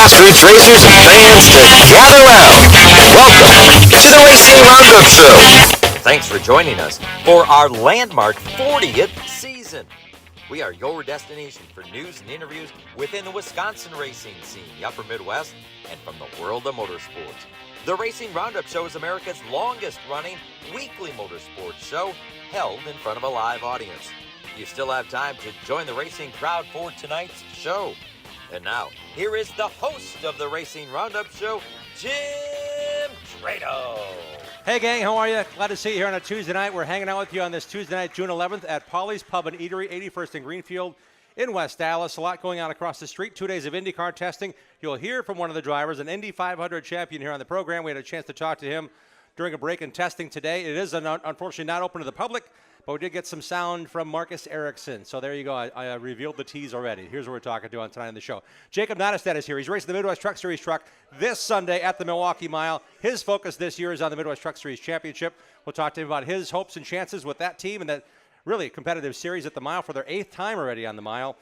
grassroots racers and fans to gather round. Welcome to the Racing Roundup Show. Thanks for joining us for our landmark 40th season. We are your destination for news and interviews within the Wisconsin racing scene, the upper Midwest, and from the world of motorsports. The Racing Roundup Show is America's longest running weekly motorsports show held in front of a live audience. You still have time to join the racing crowd for tonight's show. And now, here is the host of the Racing Roundup Show, Jim Trado. Hey gang, how are you? Glad to see you here on a Tuesday night. We're hanging out with you on this Tuesday night, June 11th at Polly's Pub and Eatery, 81st and Greenfield in West Dallas. A lot going on across the street. 2 days of IndyCar testing. You'll hear from one of the drivers, an Indy 500 champion here on the program. We had a chance to talk to him during a break in testing today. It is unfortunately not open to the public, but we did get some sound from Marcus Ericsson. So there you go. I revealed the tease already. Here's what we're talking to on tonight on the show. Jacob Nottestad is here. He's racing the Midwest Truck Series truck this Sunday at the Milwaukee Mile. His focus this year is on the Midwest Truck Series Championship. We'll talk to him about his hopes and chances with that team and that really competitive series at the Mile for their 8th time already on the Mile.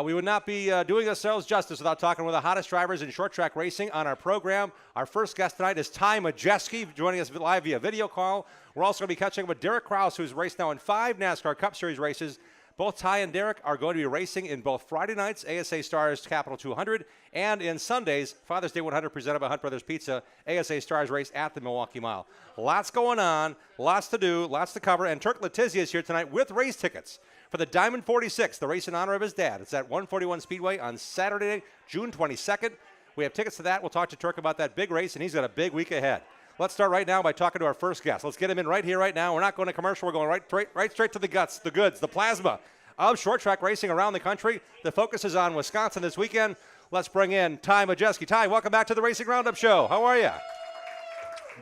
We would not be doing ourselves justice without talking with the hottest drivers in short track racing on our program. Our first guest tonight is Ty Majeski, joining us live via video call. We're also going to be catching up with Derek Kraus, who's raced now in 5 NASCAR Cup Series races. Both Ty and Derek are going to be racing in both Friday night's ASA Stars Capital 200 and in Sunday's Father's Day 100 presented by Hunt Brothers Pizza ASA Stars race at the Milwaukee Mile. Lots going on, lots to do, lots to cover, and Turk Letizia is here tonight with race tickets for the Diamond 46, the race in honor of his dad. It's at 141 Speedway on Saturday, June 22nd. We have tickets to that. We'll talk to Turk about that big race, and he's got a big week ahead. Let's start right now by talking to our first guest. Let's get him in right here, right now. We're not going to commercial. We're going right straight to the guts, the goods, the plasma of short track racing around the country. The focus is on Wisconsin this weekend. Let's bring in Ty Majeski. Ty, welcome back to the Racing Roundup Show. How are you?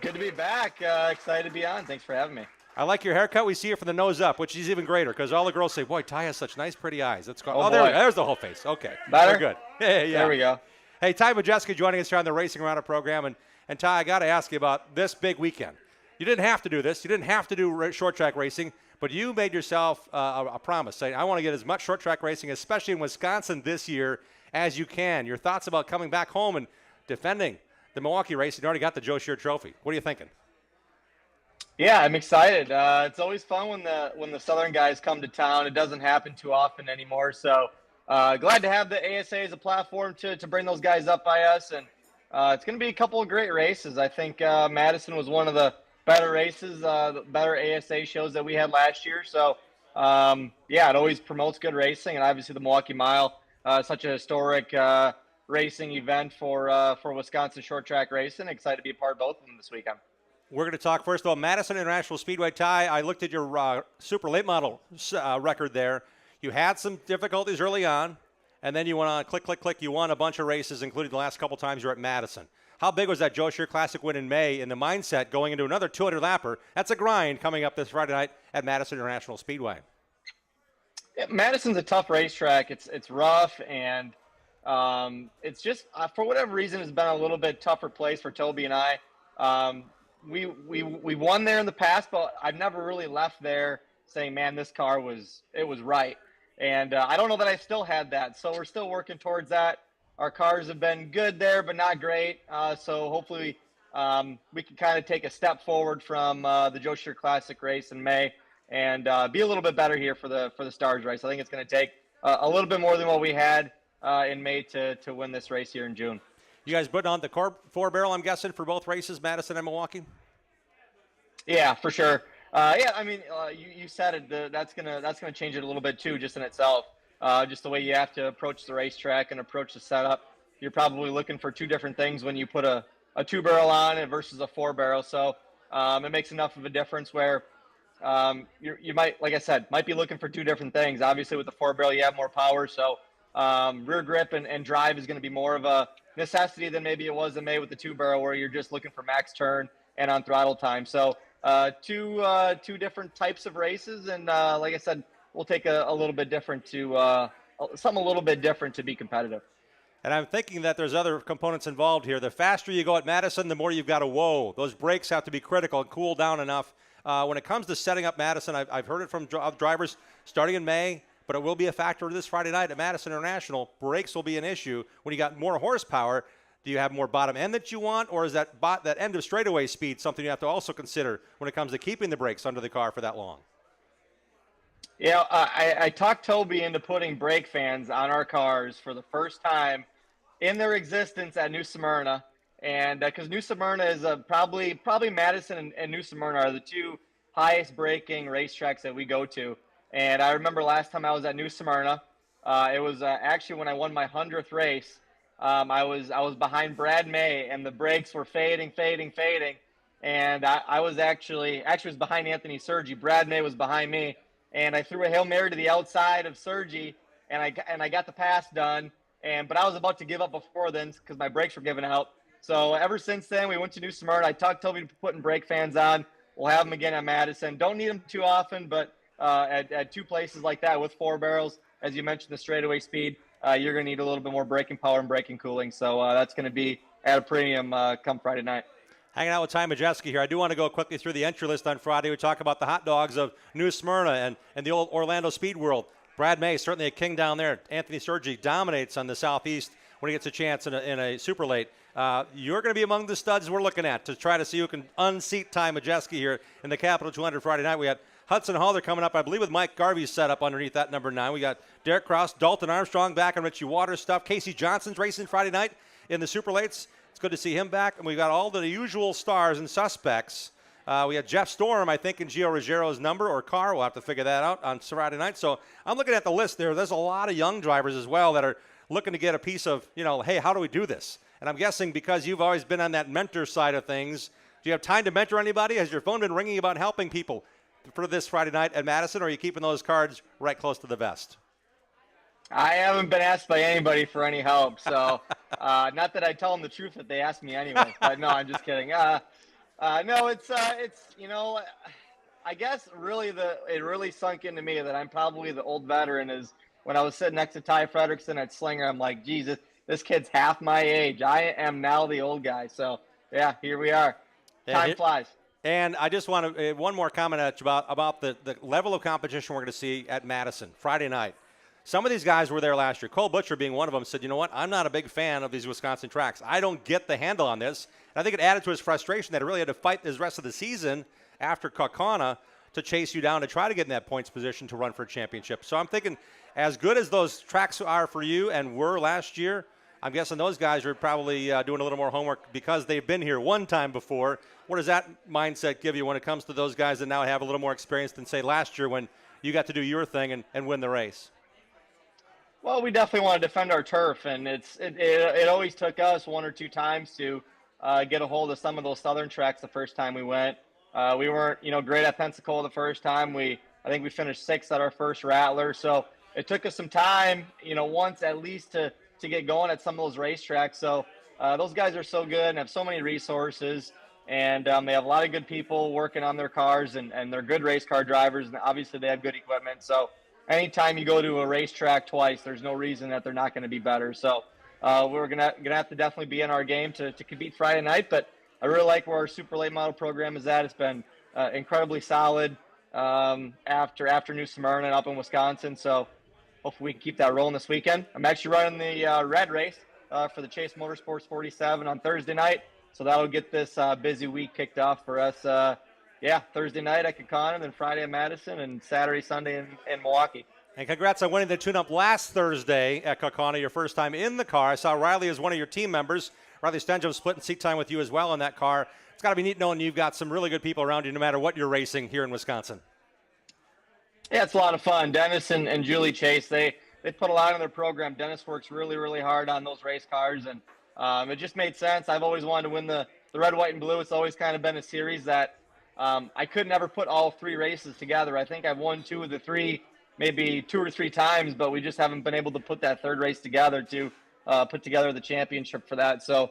Good to be back. Excited to be on. Thanks for having me. I like your haircut. We see it from the nose up, which is even greater because all the girls say, boy, Ty has such nice, pretty eyes. Let's go. Oh, there's the whole face. Okay. Better? We're good. Yeah. There we go. Hey, Ty Majeski joining us here on the Racing Roundup program. And Ty, I got to ask you about this big weekend. You didn't have to do this. You didn't have to do short track racing, but you made yourself a promise saying, I want to get as much short track racing, especially in Wisconsin this year, as you can. Your thoughts about coming back home and defending the Milwaukee race. You already got the Joe Shear Trophy. What are you thinking? Yeah, I'm excited. It's always fun when the Southern guys come to town. It doesn't happen too often anymore. So glad to have the ASA as a platform to bring those guys up by us. And it's going to be a couple of great races. I think Madison was one of the better races, the better ASA shows that we had last year. So, yeah, it always promotes good racing. And obviously the Milwaukee Mile, such a historic racing event for Wisconsin short track racing. Excited to be a part of both of them this weekend. We're going to talk first of all Madison International Speedway. Ty, I looked at your super late model record there. You had some difficulties early on, and then you went on click. You won a bunch of races, including the last couple times you were at Madison. How big was that Joe Shear Classic win in May in the mindset going into another 200-lapper? That's a grind coming up this Friday night at Madison International Speedway. Yeah, Madison's a tough racetrack. It's rough, and it's just for whatever reason it's been a little bit tougher place for Toby and I. We won there in the past, but I've never really left there saying, man, this car was right. And I don't know that I still had that. So we're still working towards that. Our cars have been good there, but not great. So hopefully we can kind of take a step forward from the Joe Shear Classic race in May and be a little bit better here for the Stars race. I think it's going to take a little bit more than what we had in May to win this race here in June. You guys putting on the four-barrel, I'm guessing, for both races, Madison and Milwaukee? Yeah, for sure. Yeah, I mean, you said it. That's gonna change it a little bit too, just in itself. Just the way you have to approach the racetrack and approach the setup. You're probably looking for two different things when you put a 2-barrel on it versus a 4-barrel. So it makes enough of a difference where you might, like I said, might be looking for two different things. Obviously, with the 4-barrel, you have more power, so rear grip and drive is going to be more of a necessity than maybe it was in May with the 2-barrel, where you're just looking for max turn and on throttle time. So two different types of races, and like I said, we'll take a little bit different to something a little bit different to be competitive. And I'm thinking that there's other components involved here. The faster you go at Madison, the more you've got to whoa. Those brakes have to be critical and cool down enough. When it comes to setting up Madison, I've heard it from drivers starting in May, but it will be a factor this Friday night at Madison International. Brakes will be an issue. When you got more horsepower, do you have more bottom end that you want, or is that end of straightaway speed something you have to also consider when it comes to keeping the brakes under the car for that long? Yeah, I talked Toby into putting brake fans on our cars for the first time in their existence at New Smyrna, and because New Smyrna is probably Madison and New Smyrna are the two highest braking racetracks that we go to. And I remember last time I was at New Smyrna, it was actually when I won my 100th race. I was behind Brad May, and the brakes were fading, and I was actually was behind Anthony Sergi. Brad May was behind me, and I threw a Hail Mary to the outside of Sergi, and I got the pass done. But I was about to give up before then because my brakes were giving out. So ever since then, we went to New Smyrna. I talked Toby to putting brake fans on. We'll have them again at Madison. Don't need them too often, but at two places like that with 4 barrels, as you mentioned, the straightaway speed, you're going to need a little bit more braking power and braking cooling. So that's going to be at a premium come Friday night. Hanging out with Ty Majeski here. I do want to go quickly through the entry list on Friday. We talk about the hot dogs of New Smyrna and the old Orlando Speed World. Brad May, certainly a king down there. Anthony Sergi dominates on the Southeast when he gets a chance in a super late. You're going to be among the studs we're looking at to try to see who can unseat Ty Majeski here in the Capital 200 Friday night. We had Hudson Hall, they're coming up, I believe, with Mike Garvey's set up underneath that number 9. We got Derek Cross, Dalton Armstrong back on Richie Waters stuff. Casey Johnson's racing Friday night in the super lates. It's good to see him back. And we've got all the usual stars and suspects. We had Jeff Storm, I think, in Gio Ruggiero's number or car. We'll have to figure that out on Friday night. So I'm looking at the list there. There's a lot of young drivers as well that are looking to get a piece of, hey, how do we do this? And I'm guessing because you've always been on that mentor side of things, do you have time to mentor anybody? Has your phone been ringing about helping people for this Friday night at Madison, or are you keeping those cards right close to the vest? I haven't been asked by anybody for any help, so not that I tell them the truth that they ask me anyway. But no, I'm just kidding. No, it's I guess really it really sunk into me that I'm probably the old veteran. Is when I was sitting next to Ty Fredrickson at Slinger, I'm like, Jesus, this kid's half my age. I am now the old guy. So yeah, here we are. Time flies. And I just want to one more comment at you about the level of competition we're going to see at Madison Friday night. Some of these guys were there last year. Cole Butcher being one of them said, you know what, I'm not a big fan of these Wisconsin tracks. I don't get the handle on this. And I think it added to his frustration that he really had to fight his rest of the season after Kaukauna to chase you down to try to get in that points position to run for a championship. So I'm thinking, as good as those tracks are for you and were last year, I'm guessing those guys are probably doing a little more homework because they've been here one time before. What does that mindset give you when it comes to those guys that now have a little more experience than, say, last year when you got to do your thing and win the race? Well, we definitely want to defend our turf, and it always took us 1 or 2 times to get a hold of some of those southern tracks the first time we went. We weren't, great at Pensacola the first time. I think we finished 6th at our first Rattler, so it took us some time, once at least to get going at some of those racetracks. So those guys are so good and have so many resources, and they have a lot of good people working on their cars, and they're good race car drivers, and obviously they have good equipment. So anytime you go to a racetrack twice, there's no reason that they're not going to be better. So we're gonna have to definitely be in our game to compete Friday night. But I really like where our super late model program is at. It's been incredibly solid after New Smyrna and up in Wisconsin. So hopefully we can keep that rolling this weekend. I'm actually running the red race for the Chase Motorsports 47 on Thursday night. So that'll get this busy week kicked off for us. Thursday night at Kaukauna, then Friday at Madison, and Saturday, Sunday in Milwaukee. And congrats on winning the tune-up last Thursday at Kaukauna, your first time in the car. I saw Riley as one of your team members. Riley Stenjo splitting seat time with you as well in that car. It's got to be neat knowing you've got some really good people around you no matter what you're racing here in Wisconsin. Yeah, it's a lot of fun. Dennis and Julie Chase, they put a lot in their program. Dennis works really, really hard on those race cars, and it just made sense. I've always wanted to win the red, white, and blue. It's always kind of been a series that I could never put all 3 races together. I think I've won 2 of the 3, maybe 2 or 3 times, but we just haven't been able to put that 3rd race together to put together the championship for that. So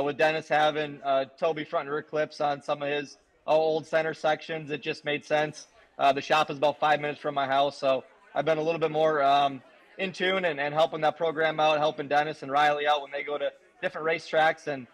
with Dennis having Toby front and rear clips on some of his old center sections, it just made sense. The shop is about 5 minutes from my house, so I've been a little bit more in tune and helping that program out, helping Dennis and Riley out when they go to different racetracks, and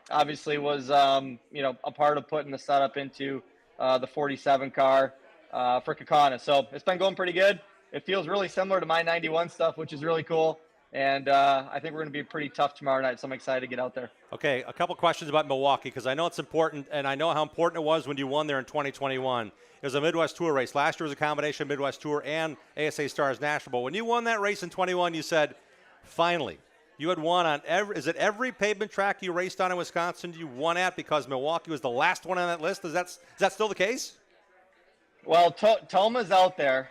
obviously was, a part of putting the setup into the 47 car for Kaukauna. So it's been going pretty good. it feels really similar to my 91 stuff, which is really cool. And I think we're going to be pretty tough tomorrow night, so I'm excited to get out there. Okay, a couple questions about Milwaukee, because I know it's important, and I know how important it was when you won there in 2021. It was a Midwest Tour race. Last year was a combination of Midwest Tour and ASA Stars National. But when you won that race in 21, you said, finally, you had won on every pavement track you raced on in Wisconsin you won at, because Milwaukee was the last one on that list? Is that still the case? Well, Toma's out there.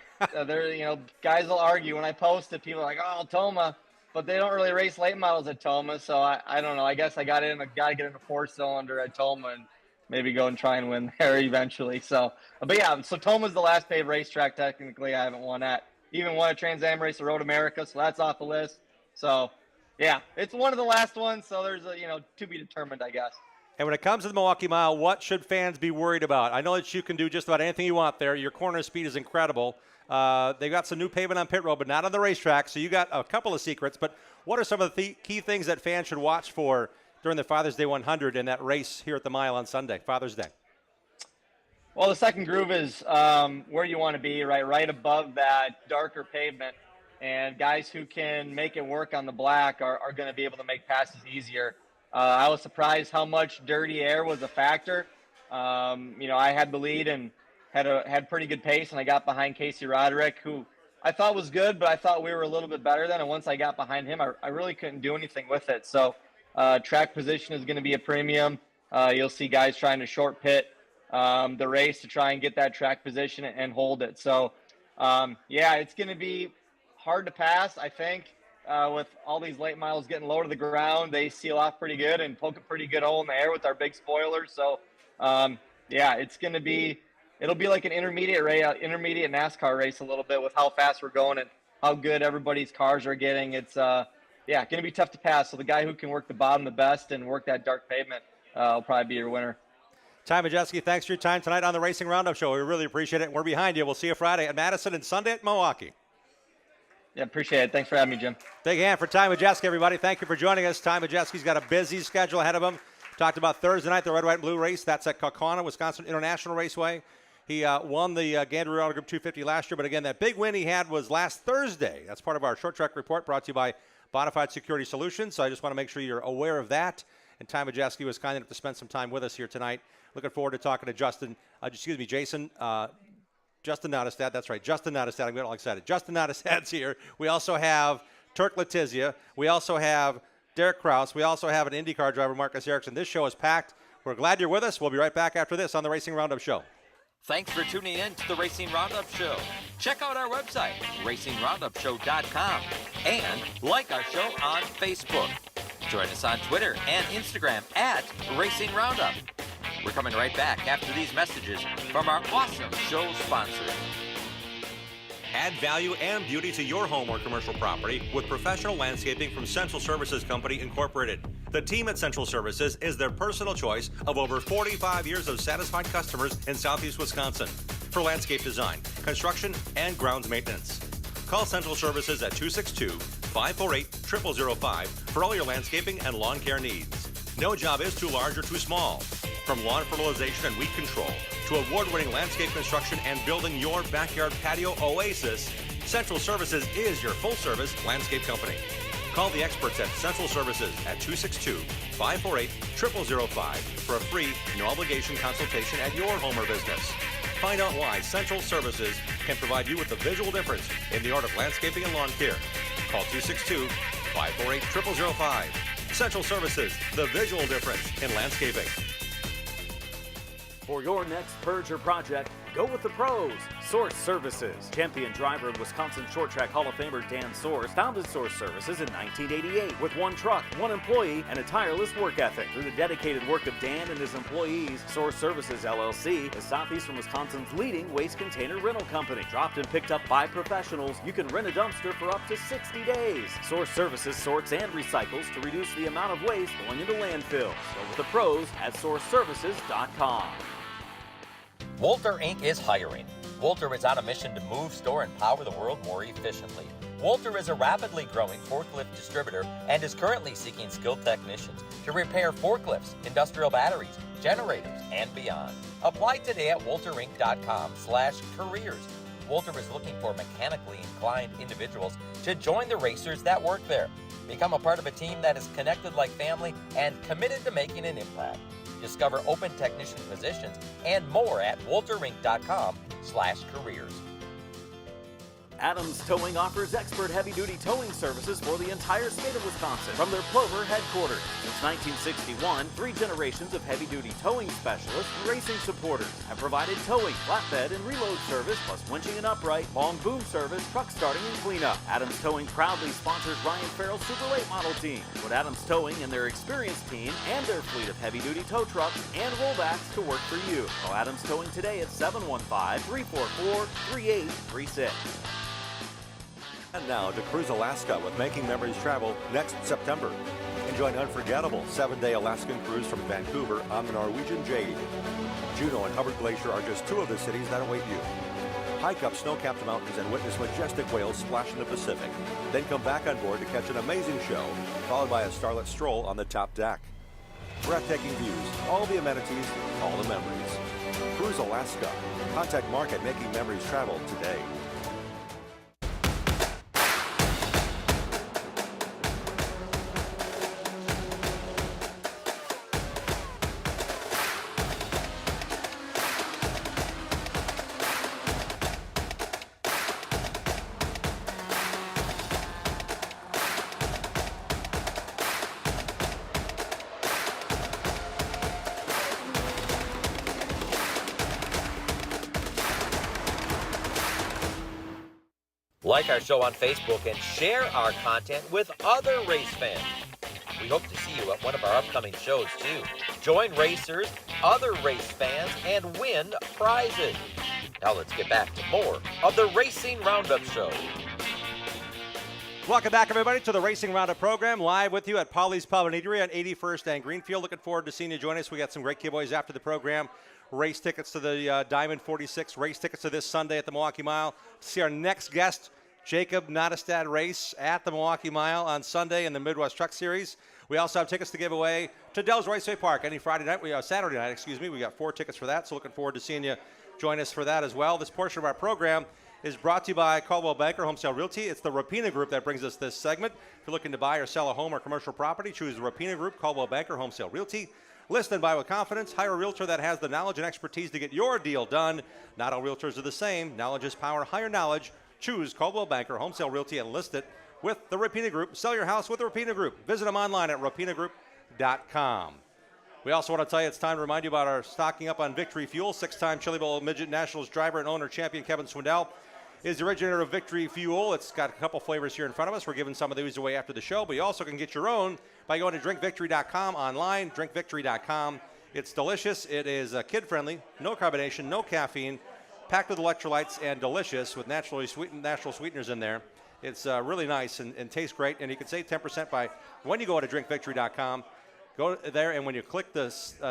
Guys will argue when I post it. People are like, "Oh, Toma," but they don't really race late models at Toma. So I don't know. I guess I got to get in a 4-cylinder at Toma and maybe go and try and win there eventually. So, but yeah, so Toma's the last paved racetrack technically I haven't won at. Even won a Trans Am race at Road America, so that's off the list. So, yeah, it's one of the last ones. So there's to be determined, I guess. And when it comes to the Milwaukee Mile, what should fans be worried about? I know that you can do just about anything you want there. Your corner speed is incredible. They've got some new pavement on pit road, but not on the racetrack. So you got a couple of secrets. But what are some of the key things that fans should watch for during the Father's Day 100 and that race here at the Mile on Sunday, Father's Day? Well, the second groove is where you want to be, right above that darker pavement. And guys who can make it work on the black are going to be able to make passes easier. I was surprised how much dirty air was a factor. I had the lead and had pretty good pace, and I got behind Casey Roderick, who I thought was good, but I thought we were a little bit better than. And once I got behind him, I really couldn't do anything with it. So track position is going to be a premium. You'll see guys trying to short pit the race to try and get that track position and hold it. So, it's going to be hard to pass, I think. With all these late miles getting low to the ground, they seal off pretty good and poke a pretty good hole in the air with our big spoilers. So, it'll be like an intermediate NASCAR race a little bit with how fast we're going and how good everybody's cars are getting. It's going to be tough to pass. So the guy who can work the bottom the best and work that dark pavement will probably be your winner. Ty Majeski, thanks for your time tonight on the Racing Roundup Show. We really appreciate it. We're behind you. We'll see you Friday at Madison and Sunday at Milwaukee. Yeah, appreciate it. Thanks for having me, Jim. Big hand for Ty Majeski, everybody. Thank you for joining us. Ty Majeski's got a busy schedule ahead of him. Talked about Thursday night, the red, white, and blue race. That's at Kaukauna, Wisconsin International Raceway. He won the Gander Auto Group 250 last year, but again, that big win he had was last Thursday. That's part of our short track report brought to you by Bonafide Security Solutions. So I just want to make sure you're aware of that. And Ty Majeski was kind enough to spend some time with us here tonight. Looking forward to talking to Jason. Justin Nottestad, that's right, Justin Nottestad. I'm getting all excited. Justin Nottestad's here. We also have Turk Letizia. We also have Derek Kraus. We also have an IndyCar driver, Marcus Ericsson. This show is packed. We're glad you're with us. We'll be right back after this on the Racing Roundup Show. Thanks for tuning in to the Racing Roundup Show. Check out our website, racingroundup.show.com, and like our show on Facebook. Join us on Twitter and Instagram at Racing Roundup. We're coming right back after these messages from our awesome show sponsors. Add value and beauty to your home or commercial property with professional landscaping from Central Services Company, Incorporated. The team at Central Services is their personal choice of over 45 years of satisfied customers in Southeast Wisconsin for landscape design, construction, and grounds maintenance. Call Central Services at 262-548-0005 for all your landscaping and lawn care needs. No job is too large or too small. From lawn fertilization and weed control to award-winning landscape construction and building your backyard patio oasis, Central Services is your full-service landscape company. Call the experts at Central Services at 262-548-0005 for a free, no-obligation consultation at your home or business. Find out why Central Services can provide you with the visual difference in the art of landscaping and lawn care. Call 262-548-0005. Central Services, the visual difference in landscaping. For your next Purger project, go with the pros. Source Services. Champion driver of Wisconsin Short Track Hall of Famer Dan Source founded Source Services in 1988 with one truck, one employee, and a tireless work ethic. Through the dedicated work of Dan and his employees, Source Services LLC is Southeastern Wisconsin's leading waste container rental company. Dropped and picked up by professionals, you can rent a dumpster for up to 60 days. Source Services sorts and recycles to reduce the amount of waste going into landfills. Go with the pros at sourceservices.com. Wolter Inc. is hiring. Wolter is on a mission to move, store, and power the world more efficiently. Wolter is a rapidly growing forklift distributor and is currently seeking skilled technicians to repair forklifts, industrial batteries, generators, and beyond. Apply today at wolterinc.com/careers. Wolters is looking for mechanically inclined individuals to join the racers that work there. Become a part of a team that is connected like family and committed to making an impact. Discover open technician positions and more at wolterink.com/careers. Adams Towing offers expert heavy-duty towing services for the entire state of Wisconsin from their Plover headquarters. Since 1961, 3 generations of heavy-duty towing specialists and racing supporters have provided towing, flatbed, and reload service, plus winching and upright, long boom service, truck starting, and cleanup. Adams Towing proudly sponsors Ryan Farrell's Super Late Model team. Put Adams Towing and their experienced team and their fleet of heavy-duty tow trucks and rollbacks to work for you. Call Adams Towing today at 715-344-3836. And now to Cruise Alaska with Making Memories Travel next September. Enjoy an unforgettable 7-day Alaskan cruise from Vancouver on the Norwegian Jade. Juneau and Hubbard Glacier are just 2 of the cities that await you. Hike up snow-capped mountains and witness majestic whales splash in the Pacific. Then come back on board to catch an amazing show, followed by a starlit stroll on the top deck. Breathtaking views, all the amenities, all the memories. Cruise Alaska. Contact Mark at Making Memories Travel today. Like our show on Facebook and share our content with other race fans. We hope to see you at one of our upcoming shows too. Join racers, other race fans, and win prizes. Now let's get back to more of the Racing Roundup Show. Welcome back, everybody, to the Racing Roundup program, live with you at Polly's Pub and Eatery on 81st and Greenfield. Looking forward to seeing you join us. We got some great giveaways after the program. Race tickets to the Diamond 46, race tickets to this Sunday at the Milwaukee Mile. See our next guest, Jacob Nottestad race at the Milwaukee Mile on Sunday in the Midwest Truck Series. We also have tickets to give away to Dells Raceway Park any Saturday night. We got 4 tickets for that, so looking forward to seeing you join us for that as well. This portion of our program is brought to you by Caldwell Banker Home Sale Realty. It's the Rapina Group that brings us this segment. If you're looking to buy or sell a home or commercial property, choose the Rapina Group, Caldwell Banker Home Sale Realty. List and buy with confidence. Hire a realtor that has the knowledge and expertise to get your deal done. Not all realtors are the same. Knowledge is power. Hire knowledge. Choose Caldwell Banker Home Sale Realty and list it with the Rapina Group. Sell your house with the Rapina Group. Visit them online at rapinagroup.com. We also want to tell you it's time to remind you about our stocking up on Victory Fuel. 6-time Chili Bowl Midget Nationals driver and owner champion Kevin Swindell is the originator of Victory Fuel. It's got a couple flavors here in front of us. We're giving some of these away after the show, but you also can get your own by going to drinkvictory.com online, drinkvictory.com. It's delicious. It is kid-friendly, no carbonation, no caffeine, packed with electrolytes and delicious with natural sweeteners in there. It's really nice and tastes great, and you can save 10% by when you go to drinkvictory.com. Go there, and when you click the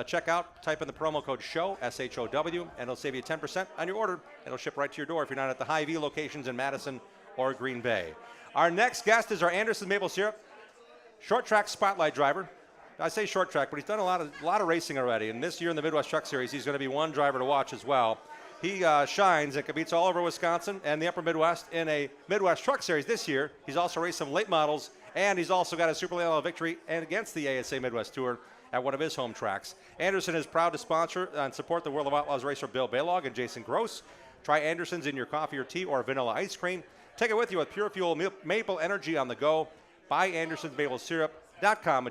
checkout, type in the promo code SHOW, S-H-O-W, and it'll save you 10% on your order. It'll ship right to your door if you're not at the Hy-Vee locations in Madison or Green Bay. Our next guest is our Anderson Maple Syrup short track spotlight driver. I say short track, but he's done a lot of racing already, and this year in the Midwest Truck Series, he's going to be one driver to watch as well. He shines and competes all over Wisconsin and the upper Midwest in a Midwest Truck Series this year. He's also raced some late models, and he's also got a Super Late Model victory and against the ASA Midwest Tour at one of his home tracks. Anderson is proud to sponsor and support the World of Outlaws racer Bill Baylog and Jason Gross. Try Anderson's in your coffee or tea or vanilla ice cream. Take it with you with Pure Fuel Maple Energy on the go. Buy AndersonMapleSyrup.com.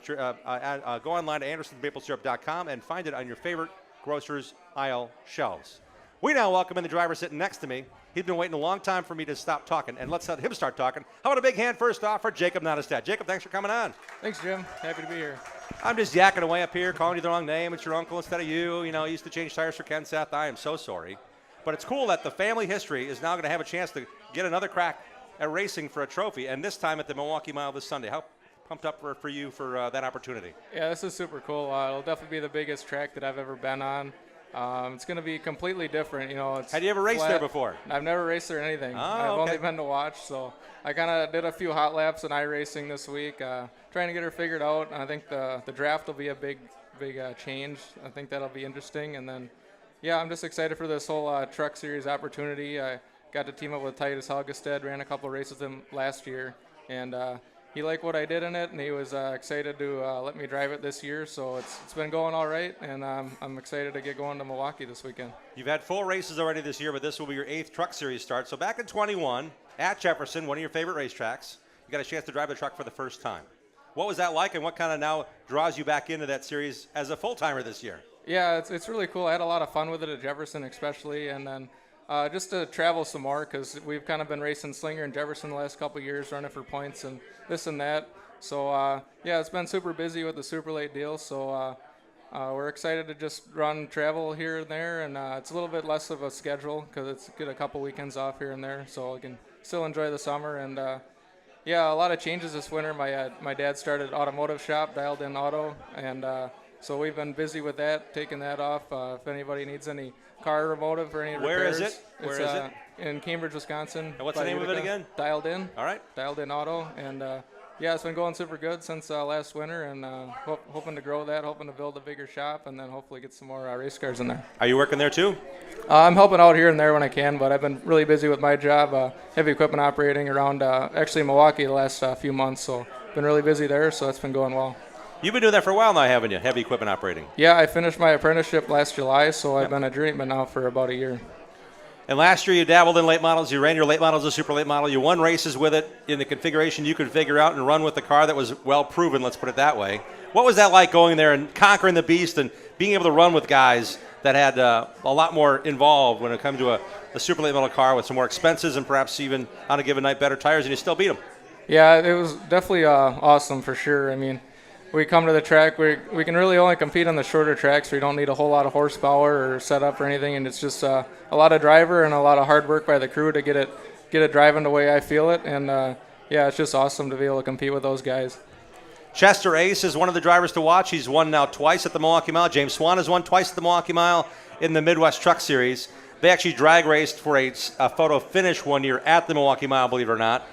Go online to AndersonMapleSyrup.com and find it on your favorite grocer's aisle shelves. We now welcome in the driver sitting next to me. He's been waiting a long time for me to stop talking, and let's let him start talking. How about a big hand first off for Jacob Nottestad. Jacob, thanks for coming on. Thanks, Jim. Happy to be here. I'm just yakking away up here, calling you the wrong name. It's your uncle instead of you. You know, he used to change tires for Ken Seth. I am so sorry. But it's cool that the family history is now going to have a chance to get another crack at racing for a trophy, and this time at the Milwaukee Mile this Sunday. How pumped up for you for that opportunity? Yeah, this is super cool. It'll definitely be the biggest track that I've ever been on. It's going to be completely different. You know, it's Had you ever raced there before? I've never raced there or anything. I've only been to watch, so I kind of did a few hot laps in iRacing this week, trying to get her figured out. And I think the draft will be a big change. I think that'll be interesting. And then, yeah, I'm just excited for this whole truck series opportunity. got to team up with Titus Helgestead, ran a couple races with him last year, and he liked what I did in it, and he was excited to let me drive it this year. So it's been going all right, and I'm excited to get going to Milwaukee this weekend. You've had 4 races already this year, but this will be your 8th Truck Series start. So back in 21 at Jefferson, one of your favorite racetracks, you got a chance to drive the truck for the first time. What was that like, and what kind of now draws you back into that series as a full-timer this year? Yeah, it's really cool. I had a lot of fun with it at Jefferson especially, and then just to travel some more because we've kind of been racing Slinger and Jefferson the last couple of years, running for points and this and that. So, yeah, it's been super busy with the super late deal, so we're excited to just run travel here and there, and it's a little bit less of a schedule because it's get a couple weekends off here and there, so I can still enjoy the summer. And yeah, a lot of changes this winter. My dad started automotive shop, Dialed In Auto, and so we've been busy with that, taking that off. If anybody needs any car automotive or any repairs. Where is it? Where is it? In Cambridge, Wisconsin. And what's the name of it again? Dialed In. All right. Dialed In Auto, and yeah, it's been going super good since last winter, and hoping to grow that, hoping to build a bigger shop, and then hopefully get some more race cars in there. Are you working there too? I'm helping out here and there when I can, but I've been really busy with my job, heavy equipment operating around actually Milwaukee the last few months, so been really busy there, so it's been going well. You've been doing that for a while now, haven't you? Heavy equipment operating. Yeah, I finished my apprenticeship last July, so I've been a journeyman now for about a year. And last year you dabbled in late models. You ran your late model as a super late model. You won races with it in the configuration you could figure out and run with the car that was well proven, let's put it that way. What was that like going there and conquering the beast and being able to run with guys that had a lot more involved when it comes to a super late model car with some more expenses and perhaps even on a given night better tires, and you still beat them? Yeah, it was definitely awesome for sure. I mean, we come to the track, we can really only compete on the shorter tracks. We don't need a whole lot of horsepower or setup or anything, and it's just a lot of driver and a lot of hard work by the crew to get it driving the way I feel it. And yeah, it's just awesome to be able to compete with those guys. Chester Ace is one of the drivers to watch. He's won now twice at the Milwaukee Mile. James Swan has won twice at the Milwaukee Mile in the Midwest Truck Series. They actually drag raced for a photo finish one year at the Milwaukee Mile, believe it or not.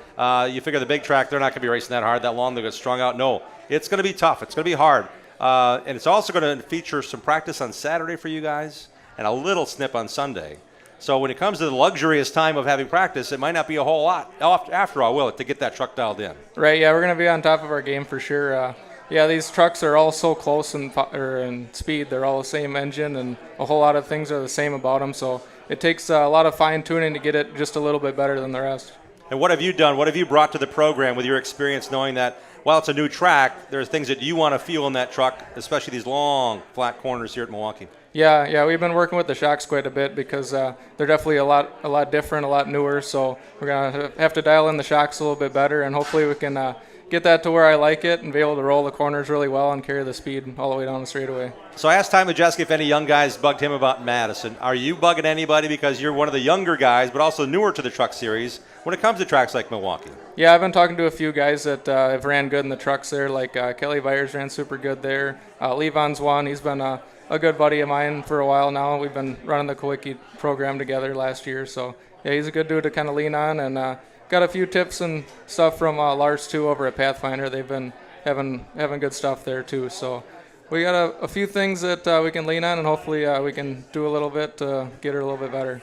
You figure the big track, they're not going to be racing that hard, that long. They'll get strung out. No, it's going to be tough. It's going to be hard. And it's also going to feature some practice on Saturday for you guys and a little snip on Sunday. So when it comes to the luxurious time of having practice, it might not be a whole lot after all, will it, to get that truck dialed in? Right, yeah, we're going to be on top of our game for sure. Yeah, these trucks are all so close in speed. They're all the same engine, and a whole lot of things are the same about them. So it takes a lot of fine-tuning to get it just a little bit better than the rest. And what have you done? What have you brought to the program with your experience knowing that while it's a new track, there's things that you want to feel in that truck, especially these long, flat corners here at Milwaukee? Yeah, we've been working with the shocks quite a bit because they're definitely a lot different, a lot newer. So we're gonna have to dial in the shocks a little bit better, and hopefully we can get that to where I like it and be able to roll the corners really well and carry the speed all the way down the straightaway. So I asked Ty Majeski if any young guys bugged him about Madison. Are you bugging anybody because you're one of the younger guys, but also newer to the truck series when it comes to tracks like Milwaukee? Yeah, I've been talking to a few guys that have ran good in the trucks there, like Kelly Byers ran super good there. Levon's one. He's been a good buddy of mine for a while now. We've been running the Kowicki program together last year. So, yeah, he's a good dude to kind of lean on, and got a few tips and stuff from Lars, too, over at Pathfinder. They've been having good stuff there, too. So we got a few things that we can lean on, and hopefully we can do a little bit to get her a little bit better.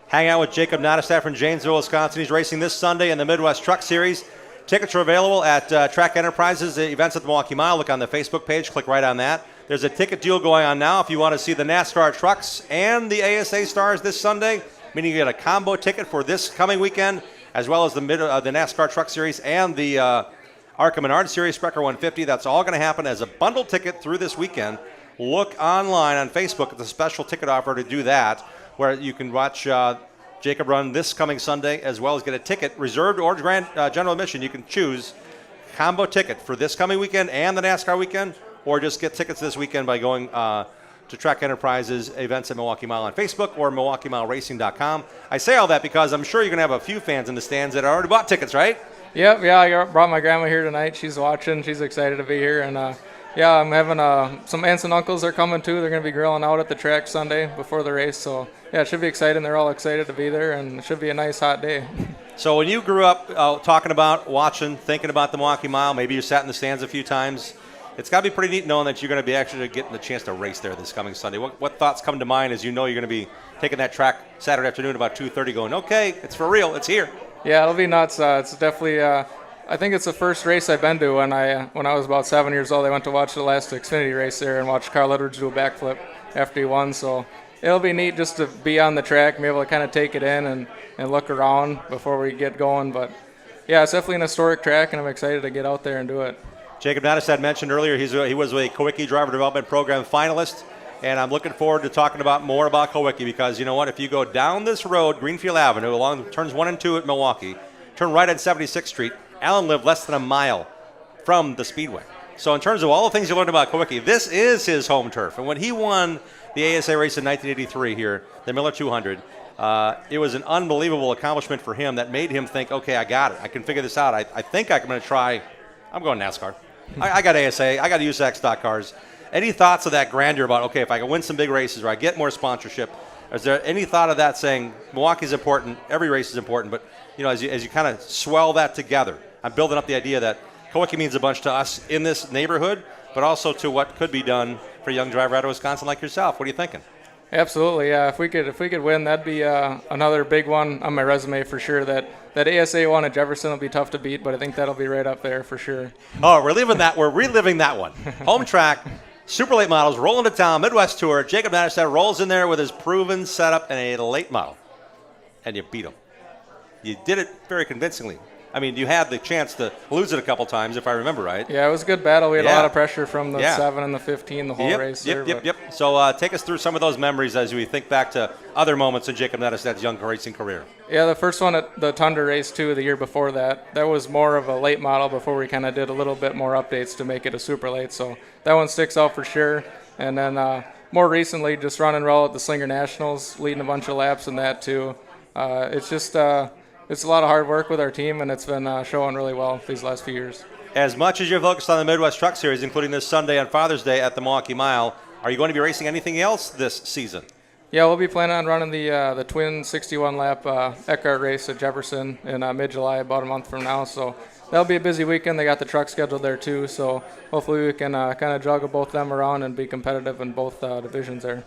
Hang out with Jacob Nottestaff from Janesville, Wisconsin. He's racing this Sunday in the Midwest Truck Series. Tickets are available at Track Enterprises, events at the Milwaukee Mile. Look on the Facebook page. Click right on that. There's a ticket deal going on now if you want to see the NASCAR trucks and the ASA stars this Sunday, meaning you get a combo ticket for this coming weekend, as well as the NASCAR Truck Series and the ARCA Menard Series Sprecher 150. That's all going to happen as a bundle ticket through this weekend. Look online on Facebook at the special ticket offer to do that, where you can watch Jacob run this coming Sunday, as well as get a ticket, reserved or general admission. You can choose combo ticket for this coming weekend and the NASCAR weekend, or just get tickets this weekend by going to Track Enterprises events at Milwaukee Mile on Facebook or MilwaukeeMileRacing.com. I say all that because I'm sure you're going to have a few fans in the stands that already bought tickets, right? Yep, yeah, I brought my grandma here tonight. She's watching. She's excited to be here. And, yeah, I'm having some aunts and uncles are coming, too. They're going to be grilling out at the track Sunday before the race. So, yeah, it should be exciting. They're all excited to be there, and it should be a nice, hot day. So when you grew up talking about, watching, thinking about the Milwaukee Mile, maybe you sat in the stands a few times, it's got to be pretty neat knowing that you're going to be actually getting the chance to race there this coming Sunday. What thoughts come to mind as you know you're going to be taking that track Saturday afternoon about 2:30 going, okay, it's for real, it's here. Yeah, it'll be nuts. It's definitely, I think it's the first race I've been to when I was about 7 years old. I went to watch the last Xfinity race there and watched Carl Edwards do a backflip after he won. So it'll be neat just to be on the track and be able to kind of take it in and look around before we get going. But yeah, it's definitely an historic track, and I'm excited to get out there and do it. Jacob Natus had mentioned earlier he was a Kawicki Driver Development Program finalist, and I'm looking forward to talking more about Kawicki because you know what? If you go down this road, Greenfield Avenue, along turns 1 and 2 at Milwaukee, turn right on 76th Street, Alan lived less than a mile from the Speedway. So in terms of all the things you learned about Kawicki, this is his home turf. And when he won the ASA race in 1983 here, the Miller 200, it was an unbelievable accomplishment for him that made him think, okay, I got it. I can figure this out. I think I'm going to try. I'm going NASCAR. I got ASA. I got USAC stock cars. Any thoughts of that grandeur about, okay, if I can win some big races or I get more sponsorship, is there any thought of that saying Milwaukee's important, every race is important, but you know, as you kind of swell that together, I'm building up the idea that Kawicki means a bunch to us in this neighborhood, but also to what could be done for a young driver out of Wisconsin like yourself. What are you thinking? Absolutely, yeah. If we could win, that'd be another big one on my resume for sure. That ASA one at Jefferson will be tough to beat, but I think that'll be right up there for sure. Oh, we're reliving that one. Home track, super late models, rolling to town, Midwest Tour. Jacob Natus rolls in there with his proven setup and a late model, and you beat him. You did it very convincingly. I mean, you had the chance to lose it a couple times, if I remember right. Yeah, it was a good battle. We had a lot of pressure from the 7 and the 15, the whole race. Yep. So take us through some of those memories as we think back to other moments in Jacob Natus' young racing career. Yeah, the first one at the Tundra race, too, the year before that was more of a late model before we kind of did a little bit more updates to make it a super late. So that one sticks out for sure. And then more recently, just running well at the Slinger Nationals, leading a bunch of laps in that, too. It's just... it's a lot of hard work with our team, and it's been showing really well these last few years. As much as you're focused on the Midwest Truck Series, including this Sunday on Father's Day at the Milwaukee Mile, are you going to be racing anything else this season? Yeah, we'll be planning on running the twin 61-lap Eckhart race at Jefferson in mid-July, about a month from now. So that'll be a busy weekend. They got the truck scheduled there, too. So hopefully we can kind of juggle both them around and be competitive in both divisions there.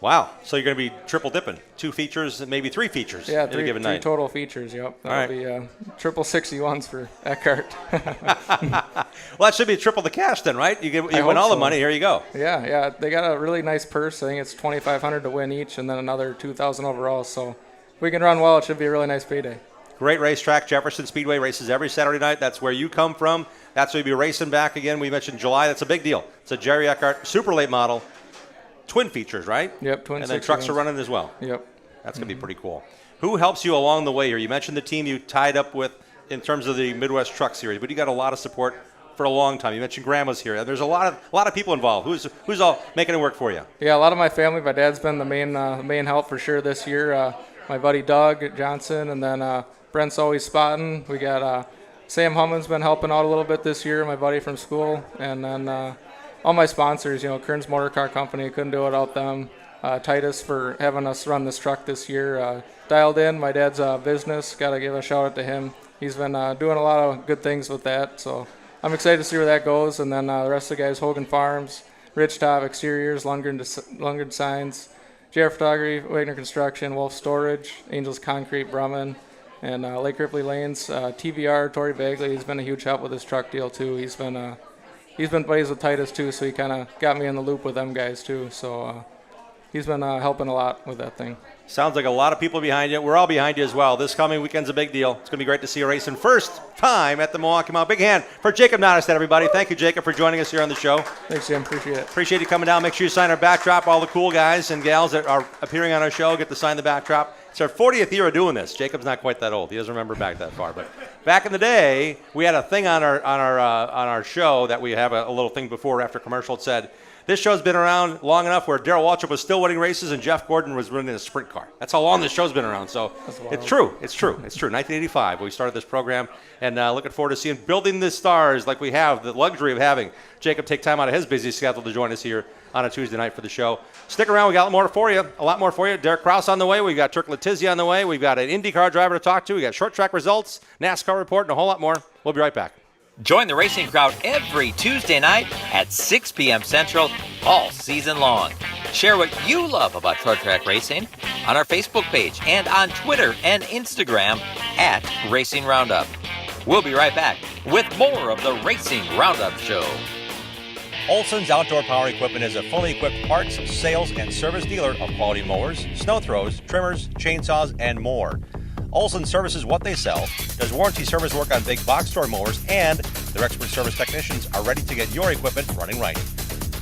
Wow. So you're going to be triple dipping. 2 features, maybe 3 features in a given night. 3 total features, yep. That'll be triple 61s for Eckhart. Well, that should be triple the cash then, right? You win all the money, here you go. Yeah. They got a really nice purse. I think it's $2,500 to win each and then another $2,000 overall. So if we can run well, it should be a really nice payday. Great racetrack. Jefferson Speedway races every Saturday night. That's where you come from. That's where you'll be racing back again. We mentioned July. That's a big deal. It's a Jerry Eckhart super late model. Twin features, right? Yep, twin. And then trucks are running as well. Yep. That's going to be pretty cool. Who helps you along the way here? You mentioned the team you tied up with in terms of the Midwest Truck Series, but you got a lot of support for a long time. You mentioned Grandma's here. There's a lot of people involved. Who's all making it work for you? Yeah, a lot of my family. My dad's been the main help for sure this year. My buddy Doug Johnson, and then Brent's always spotting. We got Sam Humman's been helping out a little bit this year, my buddy from school, and then all my sponsors, Kearns Motor Car Company, couldn't do it without them. Titus for having us run this truck this year. Dialed in, my dad's business, got to give a shout out to him. He's been doing a lot of good things with that, so I'm excited to see where that goes. And then the rest of the guys, Hogan Farms, Rich Top Exteriors, Lundgren Signs, JR Photography, Wagner Construction, Wolf Storage, Angels Concrete, Brumman, and Lake Ripley Lanes. TVR, Tori Bagley, he's been a huge help with this truck deal too. He's been buddies with Titus too, so he kind of got me in the loop with them guys too. So he's been helping a lot with that thing. Sounds like a lot of people behind you. We're all behind you as well. This coming weekend's a big deal. It's going to be great to see you racing first time at the Milwaukee Mile. Big hand for Jacob Natus, everybody. Thank you, Jacob, for joining us here on the show. Thanks, Jim. Appreciate it. Appreciate you coming down. Make sure you sign our backdrop. All the cool guys and gals that are appearing on our show get to sign the backdrop. It's our 40th year of doing this. Jacob's not quite that old. He doesn't remember back that far. But back in the day, we had a thing on our show that we have a little thing before or after commercial. It said, this show's been around long enough where Darrell Waltrip was still winning races and Jeff Gordon was running a sprint car. That's how long this show's been around. So it's true. 1985, we started this program, and looking forward to seeing building the stars like we have the luxury of having Jacob take time out of his busy schedule to join us here on a Tuesday night for the show. Stick around. We got a lot more for you. Derek Kraus on the way. We've got Turk Letizia on the way. We've got an IndyCar driver to talk to. We got short track results, NASCAR report, and a whole lot more. We'll be right back. Join the racing crowd every Tuesday night at 6 p.m. Central all season long. Share what you love about short track racing on our Facebook page and on Twitter and Instagram at Racing Roundup. We'll be right back with more of the Racing Roundup Show. Olson's Outdoor Power Equipment is a fully equipped parts, sales, and service dealer of quality mowers, snow throws, trimmers, chainsaws, and more. Olson services what they sell, does warranty service work on big box store mowers, and their expert service technicians are ready to get your equipment running right.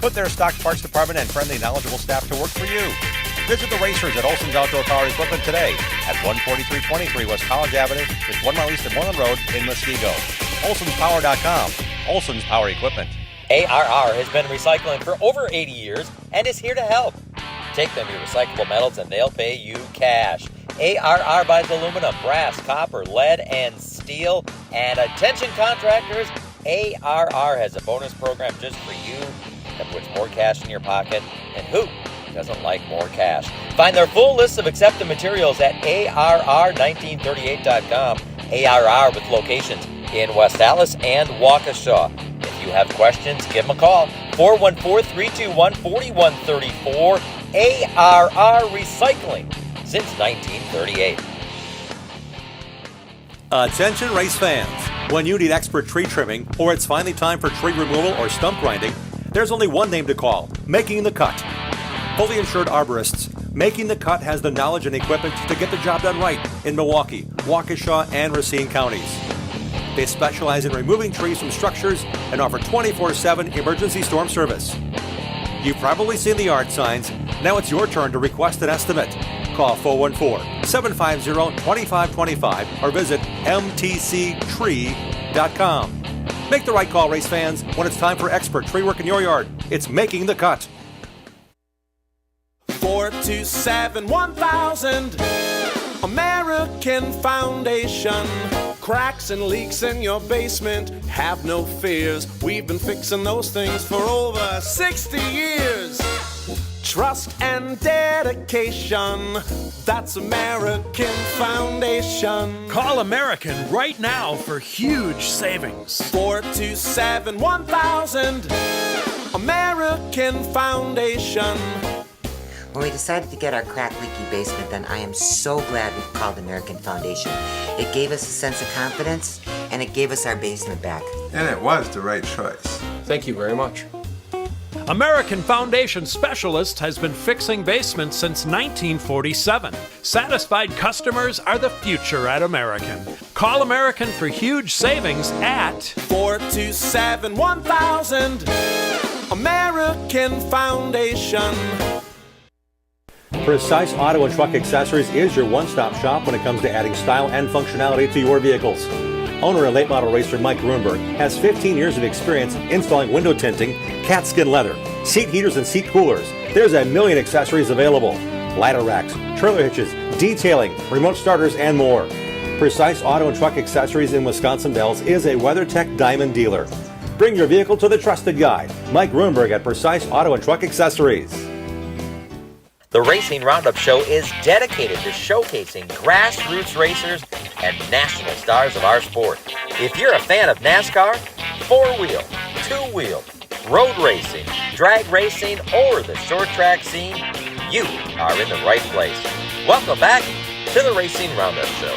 Put their stock parts department and friendly, knowledgeable staff to work for you. Visit the racers at Olson's Outdoor Power Equipment today at 14323 West College Avenue, just 1 mile east of Moreland Road in Muskego. Olson'sPower.com. Olson's Power Equipment. ARR has been recycling for over 80 years and is here to help. Take them your recyclable metals and they'll pay you cash. ARR buys aluminum, brass, copper, lead, and steel. And attention contractors, ARR has a bonus program just for you that puts more cash in your pocket. And who doesn't like more cash? Find their full list of accepted materials at ARR1938.com. ARR with locations in West Allis and Waukesha. If you have questions, give them a call. 414-321-4134. ARR Recycling since 1938. Attention race fans. When you need expert tree trimming or it's finally time for tree removal or stump grinding, there's only one name to call, Making the Cut. Fully insured arborists, Making the Cut has the knowledge and equipment to get the job done right in Milwaukee, Waukesha, and Racine counties. They specialize in removing trees from structures and offer 24/7 emergency storm service. You've probably seen the yard signs. Now it's your turn to request an estimate. Call 414-750-2525 or visit mtctree.com. Make the right call, race fans, when it's time for expert tree work in your yard. It's Making the Cut. 427-1000 American Foundation. Cracks and leaks in your basement, have no fears. We've been fixing those things for over 60 years. Trust and dedication, that's American Foundation. Call American right now for huge savings. 427-1000 American Foundation. When we decided to get our crack leaky basement done, I am so glad we called American Foundation. It gave us a sense of confidence, and it gave us our basement back. And it was the right choice. Thank you very much. American Foundation Specialist has been fixing basements since 1947. Satisfied customers are the future at American. Call American for huge savings at 427-1000 American Foundation. Precise Auto and Truck Accessories is your one-stop shop when it comes to adding style and functionality to your vehicles. Owner and late model racer Mike Grunberg has 15 years of experience installing window tinting, cat skin leather, seat heaters and seat coolers. There's a million accessories available. Ladder racks, trailer hitches, detailing, remote starters, and more. Precise Auto and Truck Accessories in Wisconsin Dells is a WeatherTech Diamond dealer. Bring your vehicle to the trusted guy, Mike Grunberg at Precise Auto and Truck Accessories. The Racing Roundup Show is dedicated to showcasing grassroots racers and national stars of our sport. If you're a fan of NASCAR, four-wheel, two-wheel, road racing, drag racing, or the short track scene, you are in the right place. Welcome back to the Racing Roundup Show.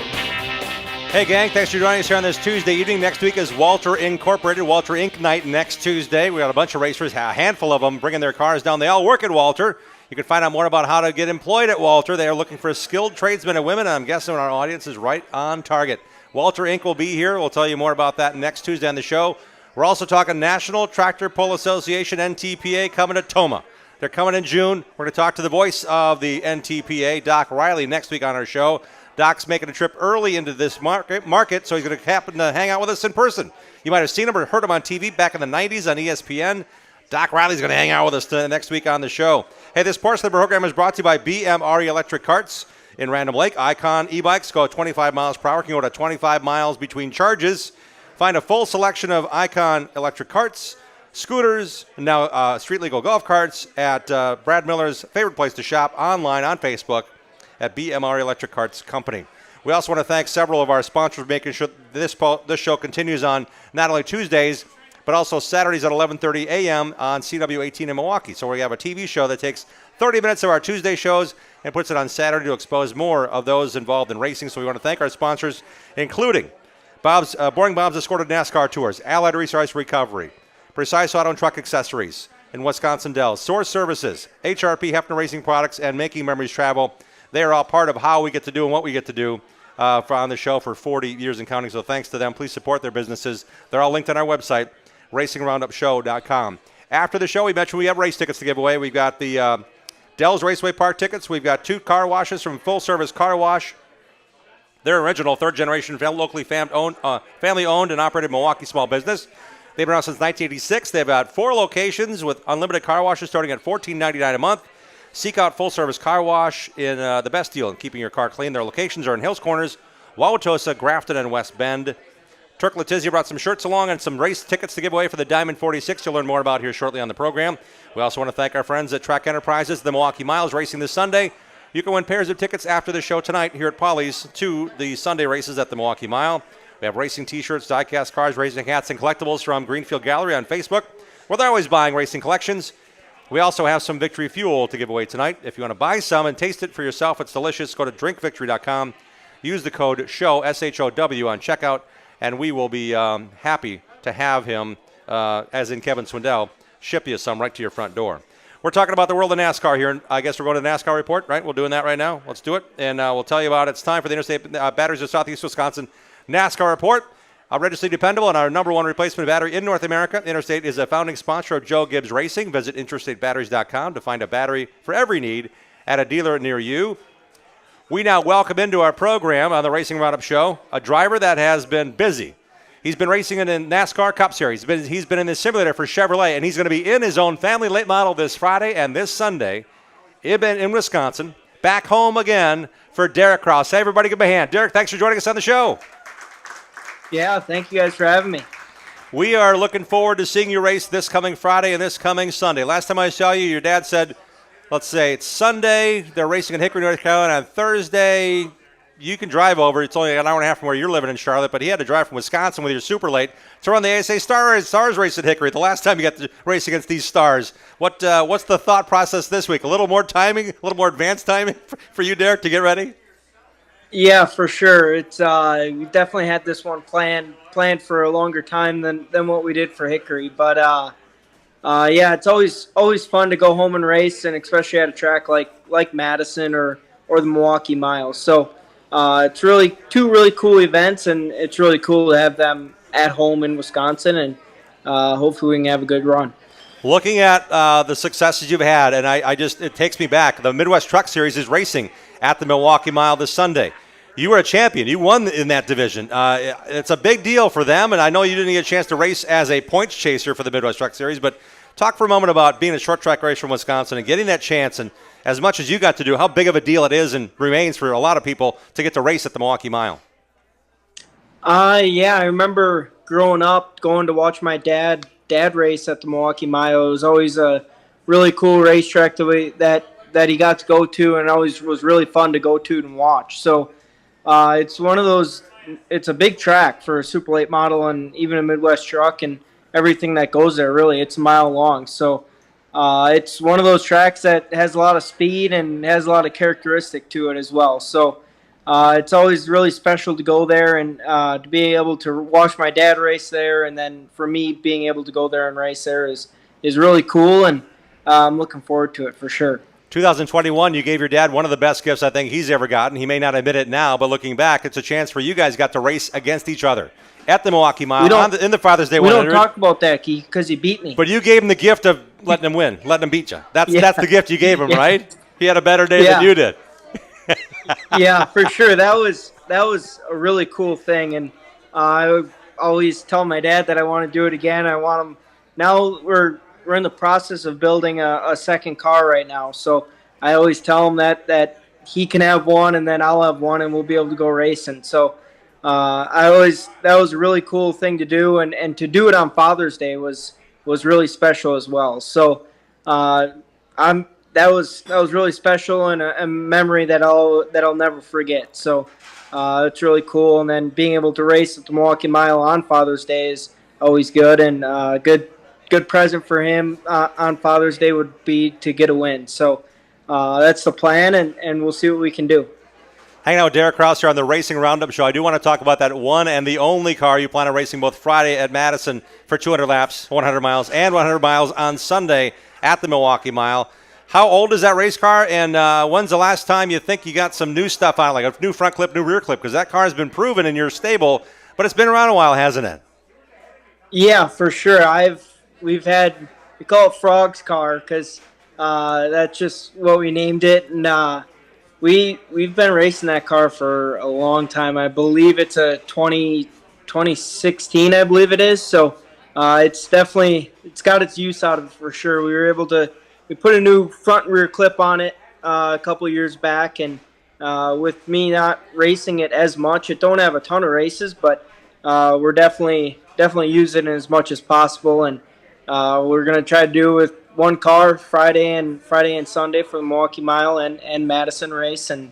Hey gang, thanks for joining us here on this Tuesday evening. Next week is Walter Incorporated, Walter Inc. night next Tuesday. We got a bunch of racers, a handful of them, bringing their cars down. They all work at Walter. You can find out more about how to get employed at Walter. They are looking for skilled tradesmen and women, and I'm guessing our audience is right on target. Walter Inc. will be here. We'll tell you more about that next Tuesday on the show. We're also talking National Tractor Pull Association, NTPA, coming to Toma. They're coming in June. We're going to talk to the voice of the NTPA, Doc Riley, next week on our show. Doc's making a trip early into this market, so he's going to happen to hang out with us in person. You might have seen him or heard him on TV back in the 90s on ESPN. Doc Riley's going to hang out with us next week on the show. Hey, this portion of the program is brought to you by BMR Electric Carts in Random Lake. Icon e-bikes go at 25 miles per hour. Can go to 25 miles between charges. Find a full selection of Icon electric carts, scooters, and now street legal golf carts at Brad Miller's favorite place to shop online on Facebook at BMR Electric Carts Company. We also want to thank several of our sponsors for making sure this show continues on not only Tuesdays, but also Saturdays at 11:30 a.m. on CW18 in Milwaukee. So we have a TV show that takes 30 minutes of our Tuesday shows and puts it on Saturday to expose more of those involved in racing. So we want to thank our sponsors, including Boring Bob's Escorted NASCAR Tours, Allied Resource Recovery, Precise Auto and Truck Accessories in Wisconsin Dells, Source Services, HRP Hefner Racing Products, and Making Memories Travel. They are all part of how we get to do and what we get to do on the show for 40 years and counting. So thanks to them. Please support their businesses. They're all linked on our website, racingroundupshow.com. After the show, we mentioned we have race tickets to give away. We've got the Dells Raceway Park tickets. We've got 2 car washes from Full Service Car Wash. They're original third-generation locally family-owned and operated Milwaukee small business. They've been around since 1986. They've got 4 locations with unlimited car washes starting at $14.99 a month. Seek out Full Service Car Wash in the best deal in keeping your car clean. Their locations are in Hills Corners, Wauwatosa, Grafton, and West Bend. Turk Letizia brought some shirts along and some race tickets to give away for the Diamond 46 you'll learn more about here shortly on the program. We also want to thank our friends at Track Enterprises, the Milwaukee Miles racing this Sunday. You can win pairs of tickets after the show tonight here at Polly's to the Sunday races at the Milwaukee Mile. We have racing T-shirts, die-cast cars, racing hats, and collectibles from Greenfield Gallery on Facebook, where they're always buying racing collections. We also have some Victory Fuel to give away tonight. If you want to buy some and taste it for yourself, it's delicious. Go to drinkvictory.com. Use the code SHOW, S-H-O-W, on checkout, and we will be happy to have him, as in Kevin Swindell, ship you some right to your front door. We're talking about the world of NASCAR here, and I guess we're going to the NASCAR report, right? We're doing that right now. Let's do it, and we'll tell you about it. It's time for the Interstate Batteries of Southeast Wisconsin NASCAR report. Registered dependable and our number 1 replacement battery in North America. Interstate is a founding sponsor of Joe Gibbs Racing. Visit interstatebatteries.com to find a battery for every need at a dealer near you. We now welcome into our program on the Racing Roundup Show a driver that has been busy. He's been racing in the NASCAR Cup Series. He's been in the simulator for Chevrolet, and he's going to be in his own family late model this Friday and this Sunday in Wisconsin. Back home again for Derek Kraus. Hey, everybody, give him a hand. Derek, thanks for joining us on the show. Yeah, thank you guys for having me. We are looking forward to seeing you race this coming Friday and this coming Sunday. Last time I saw you, your dad said, let's say it's Sunday. They're racing in Hickory, North Carolina. On Thursday, you can drive over. It's only an hour and a half from where you're living in Charlotte, but he had to drive from Wisconsin with your super late to run the ASA Stars race at Hickory. The last time you got to race against these stars. What's the thought process this week? A little more timing, a little more advanced timing for you, Derek, to get ready? Yeah, for sure. It's we definitely had this one planned for a longer time than what we did for Hickory. But yeah, it's always fun to go home and race, and especially at a track like Madison or the Milwaukee Miles. So it's really 2 really cool events, and it's really cool to have them at home in Wisconsin, and hopefully we can have a good run. Looking at the successes you've had, and it takes me back. The Midwest Truck Series is racing at the Milwaukee Mile this Sunday. You were a champion. You won in that division. It's a big deal for them, and I know you didn't get a chance to race as a points chaser for the Midwest Truck Series, but talk for a moment about being a short track racer from Wisconsin and getting that chance, and as much as you got to do, how big of a deal it is and remains for a lot of people to get to race at the Milwaukee Mile. Yeah, I remember growing up going to watch my dad race at the Milwaukee Mile. It was always a really cool racetrack that he got to go to, and always was really fun to go to and watch. So it's one of those. It's a big track for a super late model and even a Midwest truck and everything that goes there. Really, it's a mile long. So it's one of those tracks that has a lot of speed and has a lot of characteristic to it as well. So it's always really special to go there and to be able to watch my dad race there, and then for me being able to go there and race there is really cool, and I'm looking forward to it for sure. 2021, you gave your dad one of the best gifts I think he's ever gotten. He may not admit it now, but looking back, it's a chance for you guys got to race against each other at the Milwaukee Mile in the Father's Day 100. We don't talk about that, Keith, because he beat me. But you gave him the gift of letting him win, letting him beat you. That's the gift you gave him, right? He had a better day than you did. Yeah, for sure. That was a really cool thing, and I always tell my dad that I want to do it again. I want him. Now we're in the process of building a second car right now, so I always tell him that he can have one, and then I'll have one, and we'll be able to go racing. So that was a really cool thing to do, and to do it on Father's Day was really special as well. So that was really special and a memory that I'll never forget. So It's really cool. And then being able to race at the Milwaukee Mile on Father's Day is always good, and good present for him on Father's Day would be to get a win. So that's the plan, and we'll see what we can do. Hanging out with Derek Kraus here on the Racing Roundup Show. I do want to talk about that one and the only car you plan on racing both Friday at Madison for 200 laps, 100 miles, and 100 miles on Sunday at the Milwaukee Mile. How old is that race car, and when's the last time you think you got some new stuff on it, like a new front clip, new rear clip? Because that car has been proven in your stable, but it's been around a while, hasn't it? Yeah, for sure. We call it Frog's car because that's just what we named it, and we've been racing that car for a long time. I believe it's a 2016, I believe it is. So it's got its use out of it for sure. We put a new front and rear clip on it a couple years back, and with me not racing it as much, it don't have a ton of races, but we're definitely using it as much as possible, and we're gonna try to do it with one car Friday and Sunday for the Milwaukee Mile and Madison race, and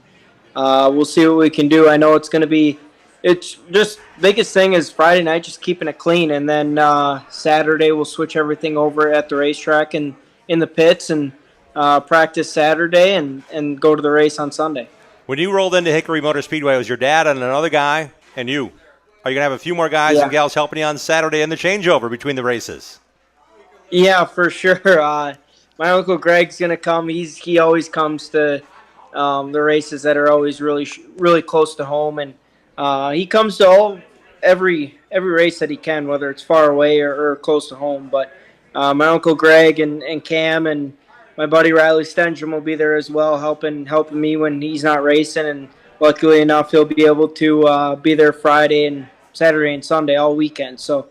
we'll see what we can do. I know it's just biggest thing is Friday night, just keeping it clean, and then Saturday we'll switch everything over at the racetrack and in the pits, and practice Saturday and go to the race on Sunday. When you rolled into Hickory Motor Speedway, it was your dad and another guy and you. Are you going to have a few more guys and gals helping you on Saturday in the changeover between the races? Yeah, for sure. My Uncle Greg's going to come. He always comes to the races that are always really, really close to home. And he comes to every race that he can, whether it's far away or close to home. But my Uncle Greg and Cam and my buddy Riley Stenstrom will be there as well, helping me when he's not racing. And luckily enough, he'll be able to be there Friday and Saturday and Sunday all weekend. So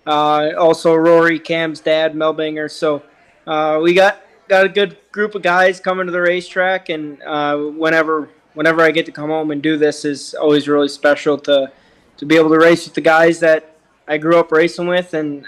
also Rory, Cam's dad, Melbinger. So we got a good group of guys coming to the racetrack, and whenever I get to come home and do this is always really special to be able to race with the guys that I grew up racing with, and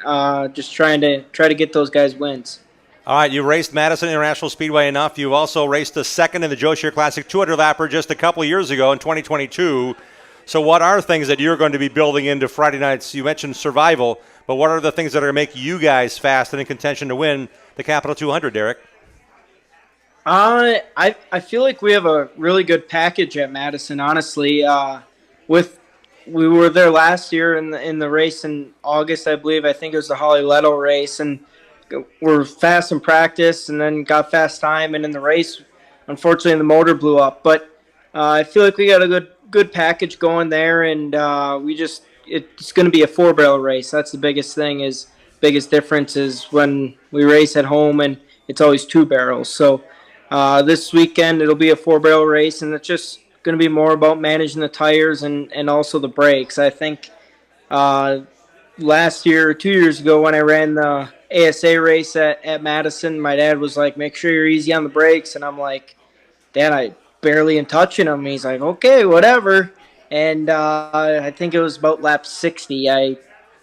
just try to get those guys wins. All right, you raced Madison International Speedway enough. You also raced the second in the Joe Shear Classic 200-lapper just a couple of years ago in 2022. So what are things that you're going to be building into Friday nights? You mentioned survival, but what are the things that are going to make you guys fast and in contention to win the Capital 200, Derek? I feel like we have a really good package at Madison, honestly. We were there last year in the race in August, I believe. I think it was the Holly Letto race, and we're fast in practice and then got fast time, and in the race, unfortunately, the motor blew up. But I feel like we got a good package going there, and it's going to be a 4-barrel race. That's the biggest difference is when we race at home, and it's always 2 barrels. So this weekend it'll be a 4-barrel race, and it's just going to be more about managing the tires and also the brakes. I think last year or 2 years ago when I ran the ASA race at Madison, my dad was like, make sure you're easy on the brakes. And I'm like, Dad, I barely am touching them. He's like, okay, whatever. And I think it was about lap 60. I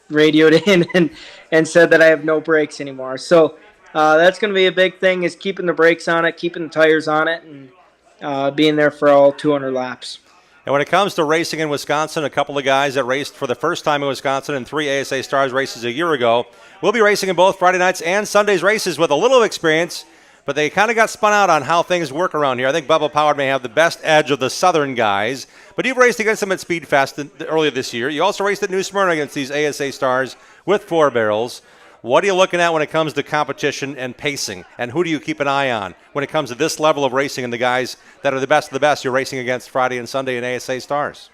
radioed in and said that I have no brakes anymore. So that's going to be a big thing, is keeping the brakes on it, keeping the tires on it, and being there for all 200 laps. And when it comes to racing in Wisconsin, a couple of guys that raced for the first time in Wisconsin in 3 ASA Stars races a year ago will be racing in both Friday nights and Sunday's races with a little experience, but they kind of got spun out on how things work around here. I think Bubba Powered may have the best edge of the Southern guys, but you've raced against them at Speedfest earlier this year. You also raced at New Smyrna against these ASA Stars with 4 barrels. What are you looking at when it comes to competition and pacing, and who do you keep an eye on when it comes to this level of racing and the guys that are the best of the best you're racing against Friday and Sunday in ASA Stars?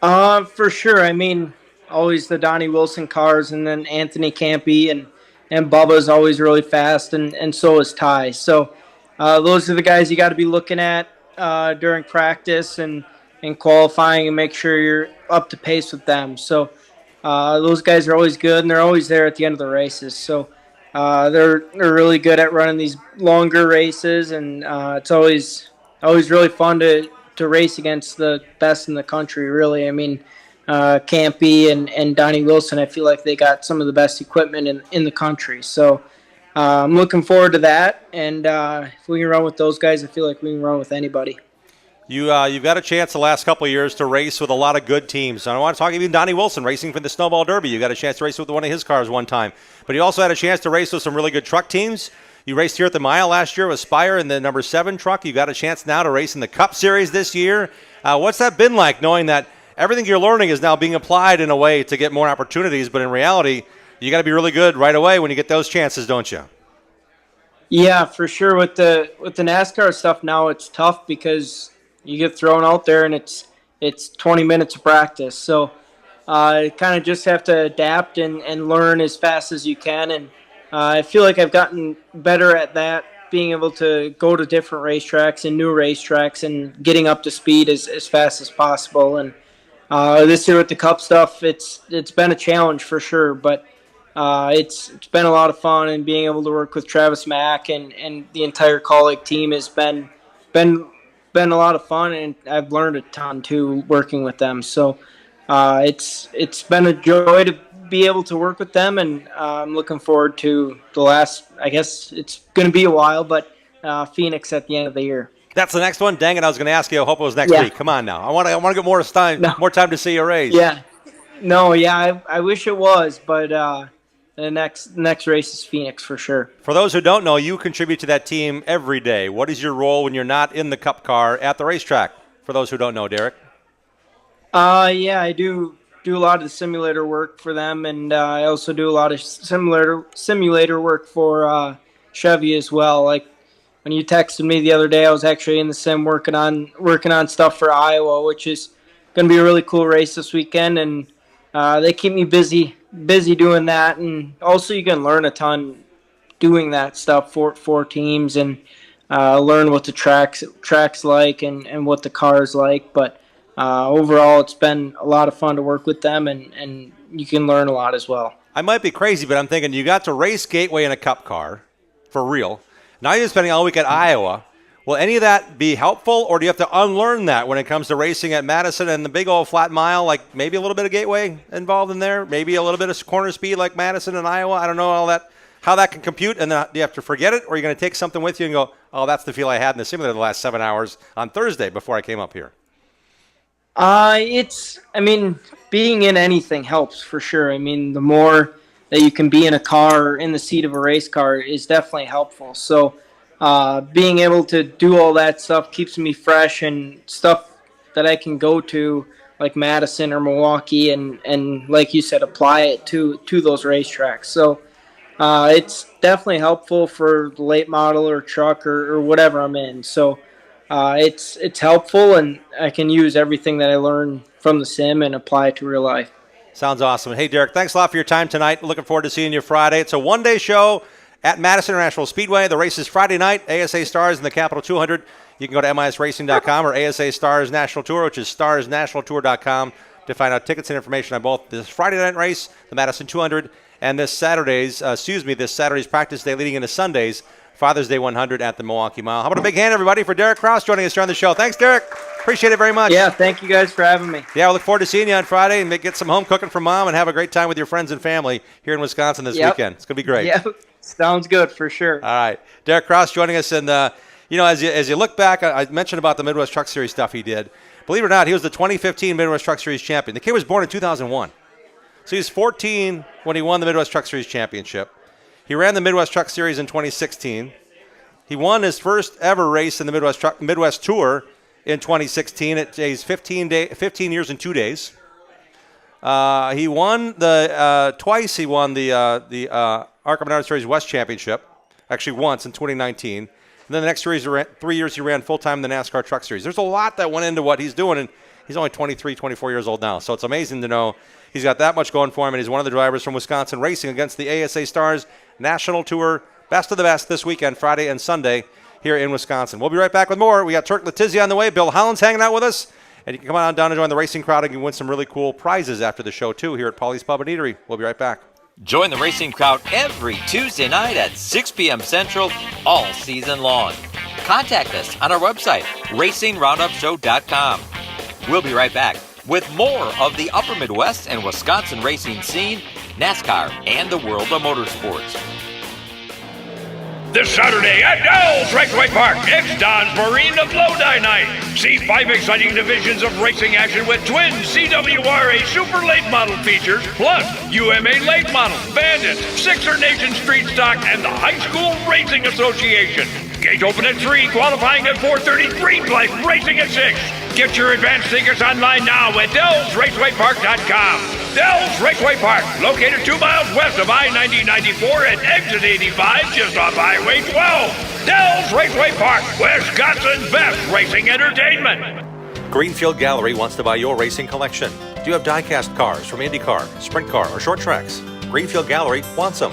For sure. I mean, always the Donnie Wilson cars, and then Anthony Campy and Bubba's always really fast, and so is Ty. So those are the guys you got to be looking at during practice and qualifying, and make sure you're up to pace with them. So those guys are always good, and they're always there at the end of the races. So they're really good at running these longer races, and it's always really fun to race against the best in the country, really. I mean, Campy and Donnie Wilson, I feel like they got some of the best equipment in the country. So I'm looking forward to that, and if we can run with those guys, I feel like we can run with anybody. You've got a chance the last couple of years to race with a lot of good teams. I want to talk even Donnie Wilson racing for the Snowball Derby. You got a chance to race with one of his cars one time. But you also had a chance to race with some really good truck teams. You raced here at the Mile last year with Spire in the number 7 truck. You got a chance now to race in the Cup Series this year. What's that been like, knowing that everything you're learning is now being applied in a way to get more opportunities, but in reality, you got to be really good right away when you get those chances, don't you? Yeah, for sure. With the NASCAR stuff now, it's tough because you get thrown out there and it's 20 minutes of practice. So you kind of just have to adapt and learn as fast as you can. And I feel like I've gotten better at that, being able to go to different racetracks and new racetracks and getting up to speed as fast as possible. And this year with the Cup stuff, it's been a challenge for sure, but it's been a lot of fun, and being able to work with Travis Mack and the entire colleague team has been a lot of fun, and I've learned a ton too working with them. So it's been a joy to be able to work with them, and I'm looking forward to the last, I guess it's going to be a while, but Phoenix at the end of the year. That's the next one. Dang it, I was going to ask you. I hope it was next week. Come on now. I want to get more time to see you race. Yeah. No, yeah, I wish it was, but the next race is Phoenix for sure. For those who don't know, you contribute to that team every day. What is your role when you're not in the Cup car at the racetrack? For those who don't know, Derek. Yeah, I do a lot of the simulator work for them, and I also do a lot of simulator work for Chevy as well. Like when you texted me the other day, I was actually in the sim working on stuff for Iowa, which is going to be a really cool race this weekend, and they keep me busy doing that. And also you can learn a ton doing that stuff for teams, and learn what the tracks like and what the car's like. But overall, it's been a lot of fun to work with them, and you can learn a lot as well. I might be crazy, but I'm thinking you got to race Gateway in a Cup car, for real. Now you're spending all week at Iowa. Will any of that be helpful, or do you have to unlearn that when it comes to racing at Madison and the big old flat mile, like maybe a little bit of Gateway involved in there, maybe a little bit of corner speed like Madison and Iowa? I don't know how that can compute, and then do you have to forget it, or are you going to take something with you and go, oh, that's the feel I had in the simulator the last 7 hours on Thursday before I came up here? Being in anything helps for sure. I mean, the more that you can be in a car, in the seat of a race car, is definitely helpful. So being able to do all that stuff keeps me fresh, and stuff that I can go to like Madison or Milwaukee and like you said, apply it to those racetracks. So it's definitely helpful for the late model or truck or whatever I'm in. So it's helpful, and I can use everything that I learned from the sim and apply it to real life. Sounds awesome. Hey, Derek, thanks a lot for your time tonight. Looking forward to seeing you Friday. It's a one-day show at Madison International Speedway. The race is Friday night, ASA Stars in the Capital 200. You can go to misracing.com or ASA Stars National Tour, which is starsnationaltour.com, to find out tickets and information on both this Friday night race, the Madison 200, and this Saturday's practice day leading into Sunday's Father's Day 100 at the Milwaukee Mile. How about a big hand, everybody, for Derek Cross joining us here on the show. Thanks, Derek. Appreciate it very much. Yeah, thank you guys for having me. Yeah, we look forward to seeing you on Friday and get some home cooking from Mom and have a great time with your friends and family here in Wisconsin this weekend. It's going to be great. Yeah, sounds good for sure. All right. Derek Cross joining us. And, as you look back, I mentioned about the Midwest Truck Series stuff he did. Believe it or not, he was the 2015 Midwest Truck Series champion. The kid was born in 2001. So he was 14 when he won the Midwest Truck Series championship. He ran the Midwest Truck Series in 2016. He won his first ever race in the Midwest Tour in 2016 at age 15 years and 2 days. He won twice. He won the ARCA Menard Series West Championship, actually once in 2019. And then the next 3 years he ran full-time in the NASCAR Truck Series. There's a lot that went into what he's doing, and he's only 23, 24 years old now. So it's amazing to know he's got that much going for him, and he's one of the drivers from Wisconsin racing against the ASA Stars National Tour Best of the Best this weekend, Friday and Sunday, here in Wisconsin. We'll be right back with more. We got Turk Letizia on the way. Bill Holland's hanging out with us. And you can come on down and join the racing crowd and you can win some really cool prizes after the show, too, here at Paulie's Pub and Eatery. We'll be right back. Join the racing crowd every Tuesday night at 6 p.m. Central all season long. Contact us on our website, racingroundupshow.com. We'll be right back with more of the Upper Midwest and Wisconsin racing scene, NASCAR, and the world of motorsports. This Saturday at Dell's Raceway Park, it's Don's Marine of Lodi Night. See 5 exciting divisions of racing action with twin CWRA Super Late Model features, plus UMA Late Model, Bandits, Sixer Nation Street Stock, and the High School Racing Association. Gate open at 3, qualifying at 4:30, green flag racing at 6. Get your advance tickets online now at DellsRacewayPark.com. Dell's Raceway Park, located 2 miles west of I-90-94 at exit 85, just off Highway 12. Dell's Raceway Park, Wisconsin's best racing entertainment. Greenfield Gallery wants to buy your racing collection. Do you have die-cast cars from IndyCar, Sprint Car, or short tracks? Greenfield Gallery wants them.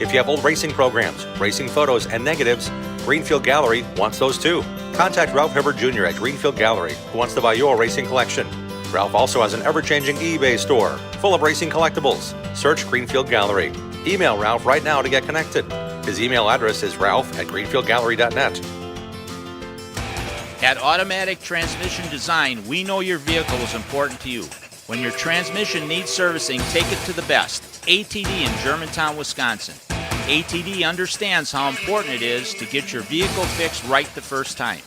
If you have old racing programs, racing photos, and negatives, Greenfield Gallery wants those too. Contact Ralph Hibbert Jr. at Greenfield Gallery, who wants to buy your racing collection. Ralph also has an ever-changing eBay store full of racing collectibles. Search Greenfield Gallery. Email Ralph right now to get connected. His email address is ralph@greenfieldgallery.net. At Automatic Transmission Design, we know your vehicle is important to you. When your transmission needs servicing, take it to the best. ATD in Germantown, Wisconsin. ATD understands how important it is to get your vehicle fixed right the first time.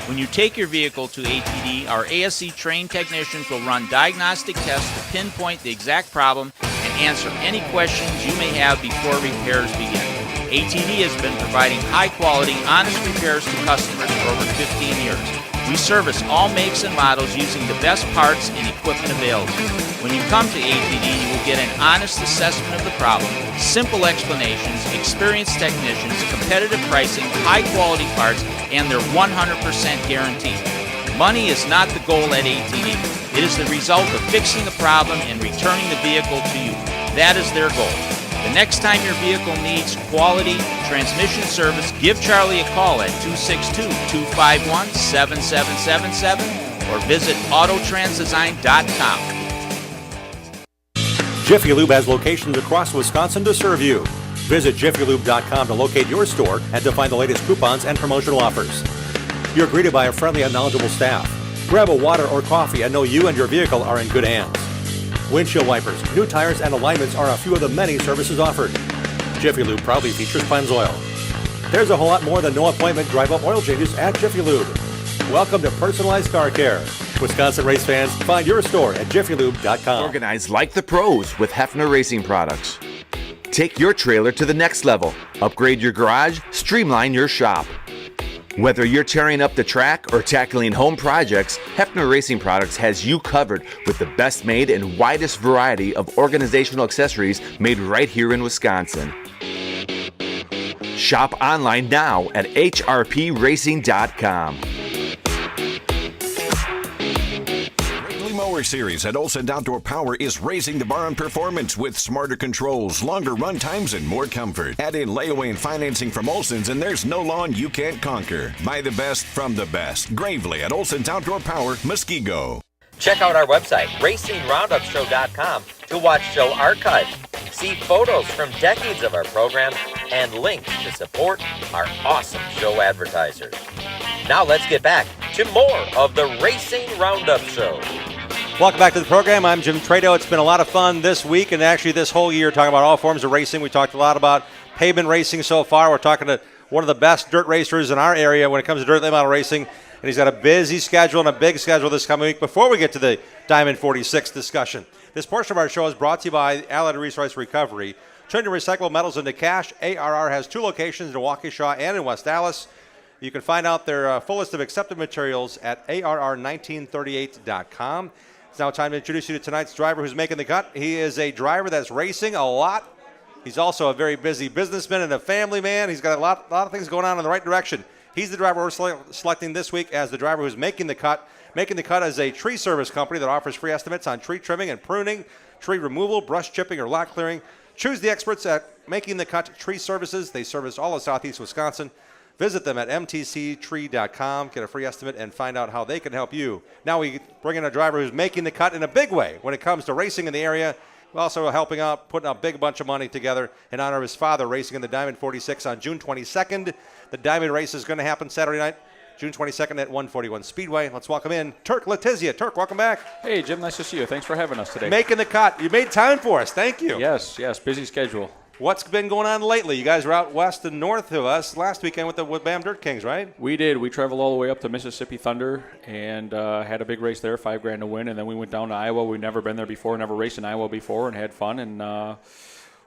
When you take your vehicle to ATD, our ASE trained technicians will run diagnostic tests to pinpoint the exact problem and answer any questions you may have before repairs begin. ATD has been providing high-quality, honest repairs to customers for over 15 years. We service all makes and models using the best parts and equipment available. When you come to ATD, you will get an honest assessment of the problem, simple explanations, experienced technicians, competitive pricing, high-quality parts, and their 100% guarantee. Money is not the goal at ATD. It is the result of fixing the problem and returning the vehicle to you. That is their goal. The next time your vehicle needs quality transmission service, give Charlie a call at 262-251-7777 or visit autotransdesign.com. Jiffy Lube has locations across Wisconsin to serve you. Visit jiffylube.com to locate your store and to find the latest coupons and promotional offers. You're greeted by a friendly and knowledgeable staff. Grab a water or coffee and know you and your vehicle are in good hands. Windshield wipers, new tires, and alignments are a few of the many services offered. Jiffy Lube proudly features Pennzoil. There's a whole lot more than no appointment drive-up oil changes at Jiffy Lube. Welcome to personalized car care. Wisconsin race fans, find your store at jiffylube.com. Organize like the pros with Hefner Racing Products. Take your trailer to the next level. Upgrade your garage, streamline your shop. Whether you're tearing up the track or tackling home projects, Hefner Racing Products has you covered with the best made and widest variety of organizational accessories made right here in Wisconsin. Shop online now at hrpracing.com. Mower Series at Olson Outdoor Power is raising the bar on performance with smarter controls, longer run times, and more comfort. Add in layaway and financing from Olson's and there's no lawn you can't conquer. Buy the best from the best. Gravely at Olson's Outdoor Power, Muskego. Check out our website, RacingRoundupShow.com, to watch show archives, see photos from decades of our programs, and links to support our awesome show advertisers. Now let's get back to more of the Racing Roundup Show. Welcome back to the program. I'm Jim Trado. It's been a lot of fun this week and actually this whole year talking about all forms of racing. We talked a lot about pavement racing so far. We're talking to one of the best dirt racers in our area when it comes to dirt late model racing. And he's got a busy schedule and a big schedule this coming week before we get to the Diamond 46 discussion. This portion of our show is brought to you by Allied Resource Recovery. Turn your recyclable metals into cash. ARR has 2 locations in Waukesha Shaw and in West Dallas. You can find out their full list of accepted materials at ARR1938.com. It's now time to introduce you to tonight's driver who's making the cut. He is a driver that's racing a lot. He's also a very busy businessman and a family man. He's got a lot of things going on in the right direction. He's the driver we're selecting this week as the driver who's making the cut. Making the cut is a tree service company that offers free estimates on tree trimming and pruning, tree removal, brush chipping, or lot clearing. Choose the experts at Making the Cut Tree Services. They service all of southeast Wisconsin. Visit them at mtctree.com, get a free estimate, and find out how they can help you. Now we bring in a driver who's making the cut in a big way when it comes to racing in the area. Also helping out, putting a big bunch of money together in honor of his father racing in the Diamond 46 on June 22nd. The Diamond race is going to happen Saturday night, June 22nd at 141 Speedway. Let's welcome in Turk Letizia. Turk, welcome back. Hey, Jim, nice to see you. Thanks for having us today. Making the cut. You made time for us. Thank you. Yes, busy schedule. What's been going on lately? You guys were out west and north of us last weekend with BAM Dirt Kings, right? We did. We traveled all the way up to Mississippi Thunder and had a big race there, $5,000 to win. And then we went down to Iowa. We'd never been there before, never raced in Iowa before, and had fun. And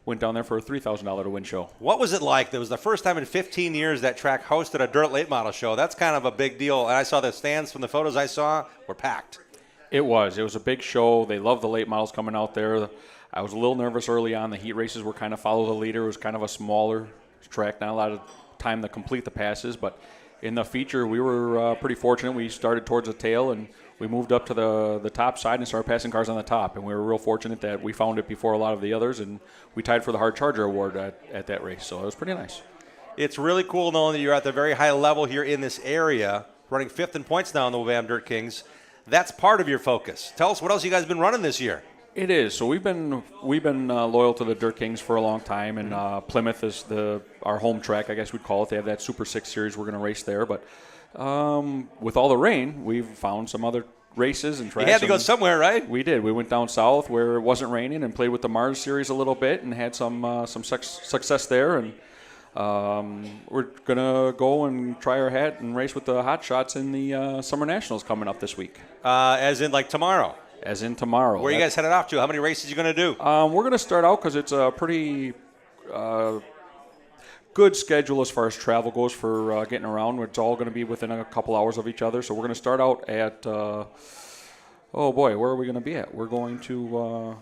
went down there for a $3,000 to win show. What was it like? It was the first time in 15 years that track hosted a dirt late model show. That's kind of a big deal. And I saw the stands from the photos I saw were packed. It was. It was a big show. They loved the late models coming out there. I was a little nervous early on. The heat races were kind of follow the leader. It was kind of a smaller track, not a lot of time to complete the passes. But in the feature, we were pretty fortunate. We started towards the tail, and we moved up to the top side and started passing cars on the top. And we were real fortunate that we found it before a lot of the others, and we tied for the Hard Charger Award at that race. So it was pretty nice. It's really cool knowing that you're at the very high level here in this area, running 5th in points now in the BAM Dirt Kings. That's part of your focus. Tell us what else you guys been running this year. It is. So we've been loyal to the Dirt Kings for a long time, and Plymouth is our home track, I guess we'd call it. They have that Super 6 series. We're going to race there, but with all the rain, we've found some other races and tracks. You had to go somewhere, right? We did. We went down south where it wasn't raining and played with the Mars series a little bit and had some success there. And we're going to go and try our hat and race with the Hot Shots in the Summer Nationals coming up this week. As in like tomorrow? As in tomorrow. Where are you guys headed off to? How many races are you going to do? We're going to start out because it's a pretty good schedule as far as travel goes for getting around. It's all going to be within a couple hours of each other. So we're going to start out at, where are we going to be at? We're going to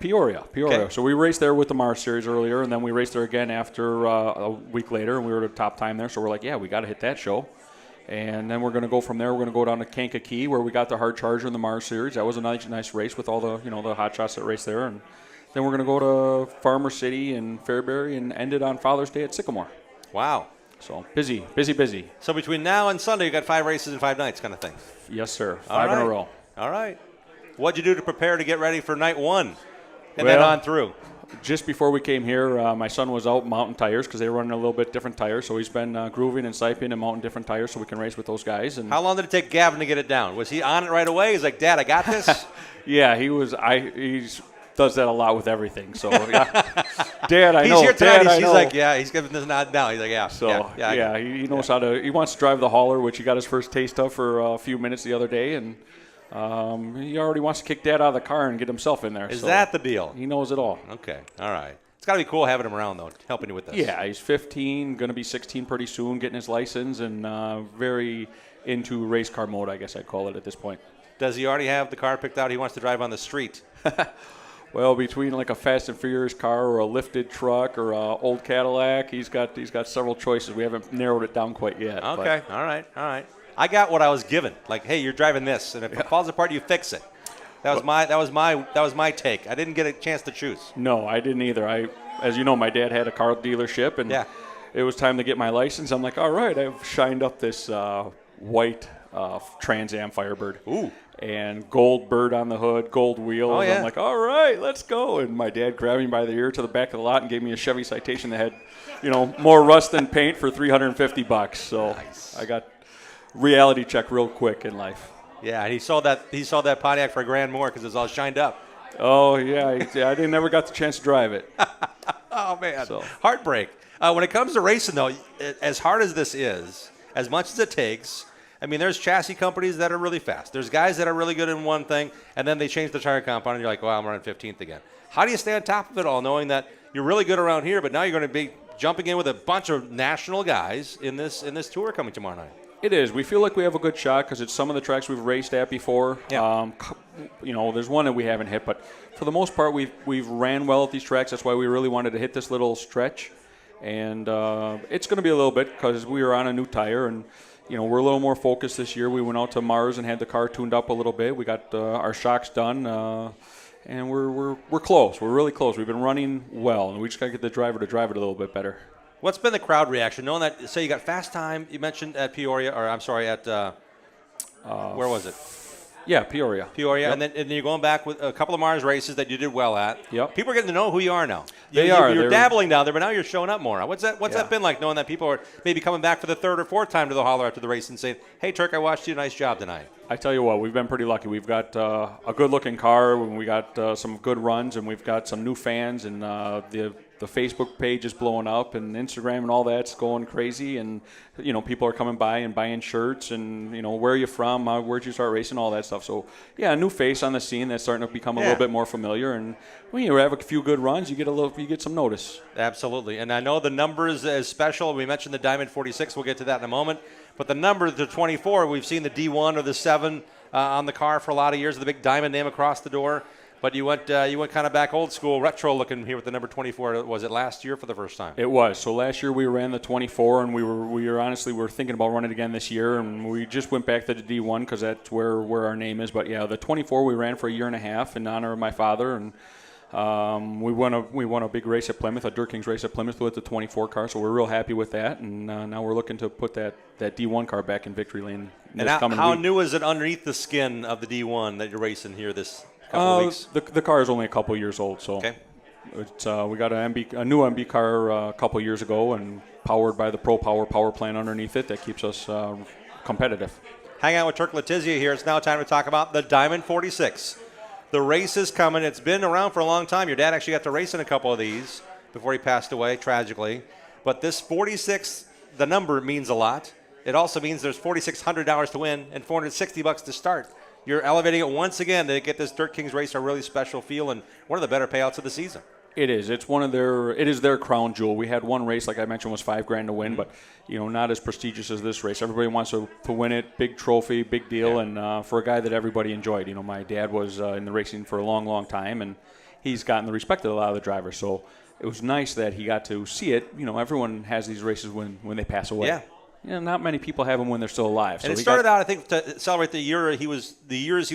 Peoria. Okay. So we raced there with the Mars Series earlier, and then we raced there again after a week later, and we were at the top time there. So we're like, yeah, we got to hit that show. And then we're going to go from there. We're going to go down to Kankakee, where we got the Hard Charger in the Mars Series. That was a nice race with all the the hot shots that raced there. And then we're going to go to Farmer City and Fairbury and end it on Father's Day at Sycamore. Wow. So busy. So between now and Sunday, you got 5 races in 5 nights, kind of thing. Yes, sir. 5 in a row. All right. What'd you do to prepare to get ready for night 1 and then on through? Just before we came here, my son was out mounting tires because they were running a little bit different tires. So he's been grooving and siping and mounting different tires so we can race with those guys. And how long did it take Gavin to get it down? Was he on it right away? He's like, Dad, I got this? Yeah, he was. He does that a lot with everything. So, yeah. Dad, I know. He's here tonight. Dad, he's like, yeah, he's giving this nod now. He's like, yeah. So, he knows how to. He wants to drive the hauler, which he got his first taste of for a few minutes the other day. And he already wants to kick Dad out of the car and get himself in there. Is that the deal? He knows it all. Okay. All right. It's got to be cool having him around, though, helping you with this. Yeah, he's 15, going to be 16 pretty soon, getting his license, and very into race car mode, I guess I'd call it at this point. Does he already have the car picked out he wants to drive on the street? Well, between like a Fast and Furious car or a lifted truck or an old Cadillac, he's got several choices. We haven't narrowed it down quite yet. Okay, all right. I got what I was given. Like, hey, you're driving this, and if it falls apart, you fix it. That was my take. I didn't get a chance to choose. No, I didn't either. As you know, my dad had a car dealership, and it was time to get my license. I'm like, all right, I've shined up this white Trans Am Firebird. Ooh. And gold bird on the hood, gold wheels. Oh, yeah. I'm like, all right, let's go. And my dad grabbed me by the ear to the back of the lot and gave me a Chevy Citation that had, more rust than paint for $350. So nice. I got reality check real quick in life. Yeah, and he saw that Pontiac for $1,000 more because it was all shined up. Oh yeah, I never got the chance to drive it. Oh man, heartbreak. When it comes to racing, though, as hard as this is, as much as it takes, I mean, there's chassis companies that are really fast. There's guys that are really good in one thing, and then they change the tire compound, and you're like, well, I'm running 15th again. How do you stay on top of it all, knowing that you're really good around here, but now you're going to be jumping in with a bunch of national guys in this tour coming tomorrow night? It is. We feel like we have a good shot because it's some of the tracks we've raced at before. Yeah. There's one that we haven't hit, but for the most part, we've ran well at these tracks. That's why we really wanted to hit this little stretch, and it's going to be a little bit because we were on a new tire, and we're a little more focused this year. We went out to Mars and had the car tuned up a little bit. We got our shocks done, and we're close. We're really close. We've been running well, and we just got to get the driver to drive it a little bit better. What's been the crowd reaction? Knowing that, say you got fast time, you mentioned at Peoria, or I'm sorry, at, where was it? Yeah, Peoria. Peoria, Yep. and then you're going back with a couple of Mars races that you did well at. Yep. People are getting to know who you are now. They You're They're- dabbling down there, but now you're showing up more. What's that Yeah. been like, knowing that people are maybe coming back for the third or fourth time to the holler after the race and saying, "Hey, Turk, I watched you. Nice job tonight." I tell you what, we've been pretty lucky. We've got a good-looking car, and we got some good runs, and we've got some new fans, and the Facebook page is blowing up, and Instagram and all that's going crazy, and people are coming by and buying shirts, and where are you from, where'd you start racing, all that stuff. So yeah, a new face on the scene that's starting to become a little bit more familiar, and when you have a few good runs, you get some notice. Absolutely, and I know the numbers is special. We mentioned the Diamond 46. We'll get to that in a moment. But the number, the 24, we've seen the D1 or the 7 on the car for a lot of years, the big diamond name across the door. But you went kind of back old school, retro looking here with the number 24. Was it last year for the first time? It was. So last year we ran the 24, and we were honestly thinking about running it again this year, and we just went back to the D1 because that's where our name is. But yeah, the 24 we ran for a year and a half in honor of my father, and we won a big race at Plymouth, a Dirt Kings race at Plymouth with the 24 car. So we're real happy with that, and now we're looking to put that D1 car back in victory lane. And how new is it underneath the skin of the D1 that you're racing here this couple of weeks? The car is only a couple years old, so it's, we got a new MB car a couple years ago, and powered by the Pro power plant underneath it that keeps us competitive. Hang out with Turk Letizia here. It's now time to talk about the Diamond 46. The race is coming. It's been around for a long time. Your dad actually got to race in a couple of these before he passed away, tragically. But this 46, the number means a lot. It also means there's $4,600 to win and $460 to start. You're elevating it once again to get this Dirt Kings race a really special feel and one of the better payouts of the season. It is. It is their crown jewel. We had one race, like I mentioned, was $5,000 to win, but not as prestigious as this race. Everybody wants to win it. Big trophy, big deal, and for a guy that everybody enjoyed. My dad was in the racing for a long, long time, and he's gotten the respect of a lot of the drivers. So it was nice that he got to see it. Everyone has these races when they pass away. Yeah. Not many people have them when they're still alive. And it started out, I think, to celebrate the years he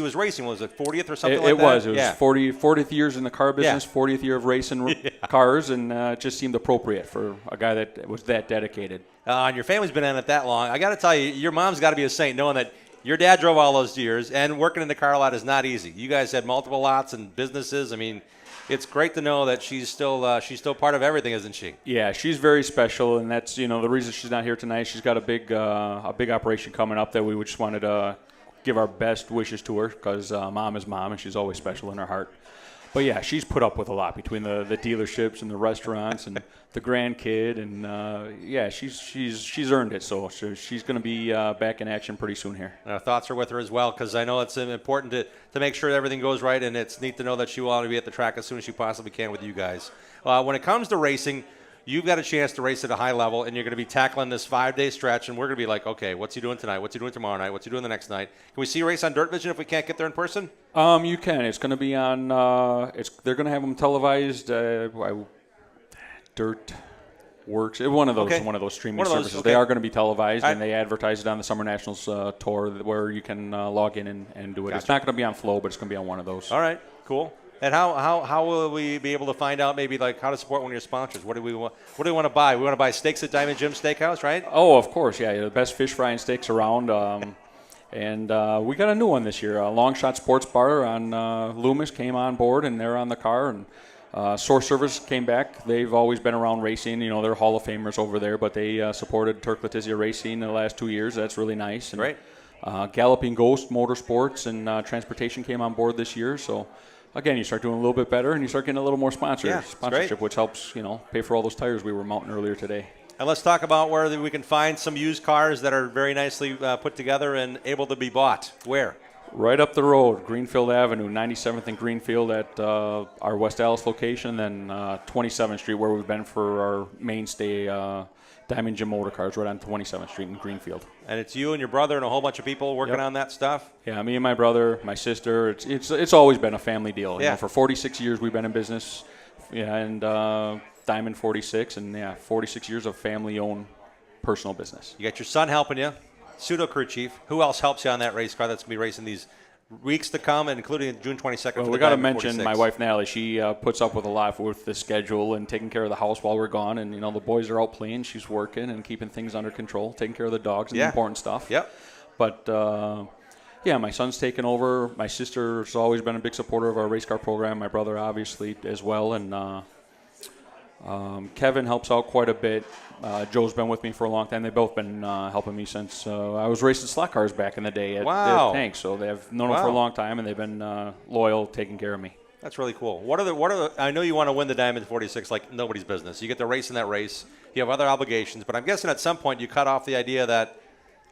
was racing. Was it 40th or something like that? It was 40th years in the car business, 40th year of racing cars, and it just seemed appropriate for a guy that was that dedicated. And your family's been in it that long. I got to tell you, your mom's got to be a saint, knowing that your dad drove all those years, and working in the car lot is not easy. You guys had multiple lots and businesses. I mean, it's great to know that she's still part of everything, isn't she? Yeah, she's very special, and that's the reason she's not here tonight. She's got a big operation coming up that we just wanted to give our best wishes to her, because mom is mom, and she's always special in her heart. But yeah, she's put up with a lot between the dealerships and the restaurants and the grandkid, and she's earned it. So she's going to be back in action pretty soon here. And our thoughts are with her as well, because I know it's important to make sure everything goes right, and it's neat to know that she will want to be at the track as soon as she possibly can with you guys. When it comes to racing, you've got a chance to race at a high level, and you're going to be tackling this 5-day stretch, and we're going to be like, okay, what's he doing tonight? What's he doing tomorrow night? What's he doing the next night? Can we see a race on Dirt Vision if we can't get there in person? You can. It's going to be on. They're going to have them televised. Dirt Works. One of those streaming services. Okay. They are going to be televised, and they advertise it on the Summer Nationals tour, where you can log in and do it. Gotcha. It's not going to be on Flow, but it's going to be on one of those. All right. Cool. And how will we be able to find out maybe like how to support one of your sponsors? What do we want to buy? We want to buy steaks at Diamond Jim Steakhouse, right? Oh, of course, yeah. The best fish fry and steaks around. And we got a new one this year. Long Shot Sports Bar on Loomis came on board, and they're on the car. And Source Service came back. They've always been around racing. They're Hall of Famers over there, but they supported Turk Letizia Racing in the last 2 years. That's really nice. And, great. Galloping Ghost Motorsports and Transportation came on board this year. So, again, you start doing a little bit better, and you start getting a little more sponsorship, which helps, pay for all those tires we were mounting earlier today. And let's talk about where we can find some used cars that are very nicely put together and able to be bought. Where? Right up the road, Greenfield Avenue, 97th and Greenfield at our West Dallas location, then 27th Street, where we've been for our mainstay Diamond Jim Motor Cars, right on 27th Street in Greenfield. And it's you and your brother and a whole bunch of people working on that stuff? Yeah, me and my brother, my sister. It's always been a family deal. Yeah. For 46 years we've been in business, and Diamond 46, and 46 years of family-owned personal business. You got your son helping you, pseudo crew chief. Who else helps you on that race car that's going to be racing these weeks to come, and including June 22nd? Well, we got to mention my wife Natalie. She puts up with a lot with the schedule and taking care of the house while we're gone. And the boys are out playing. She's working and keeping things under control, taking care of the dogs and the important stuff. Yep. But Yeah, my son's taken over. My sister's always been a big supporter of our race car program. My brother, obviously, as well. And Kevin helps out quite a bit. Joe's been with me for a long time. They've both been helping me since I was racing slot cars back in the day at Tanks. So they've known them for a long time, and they've been loyal, taking care of me. That's really cool. What are the? I know you want to win the Diamond 46 like nobody's business. You get to race in that race. You have other obligations, but I'm guessing at some point you cut off the idea that,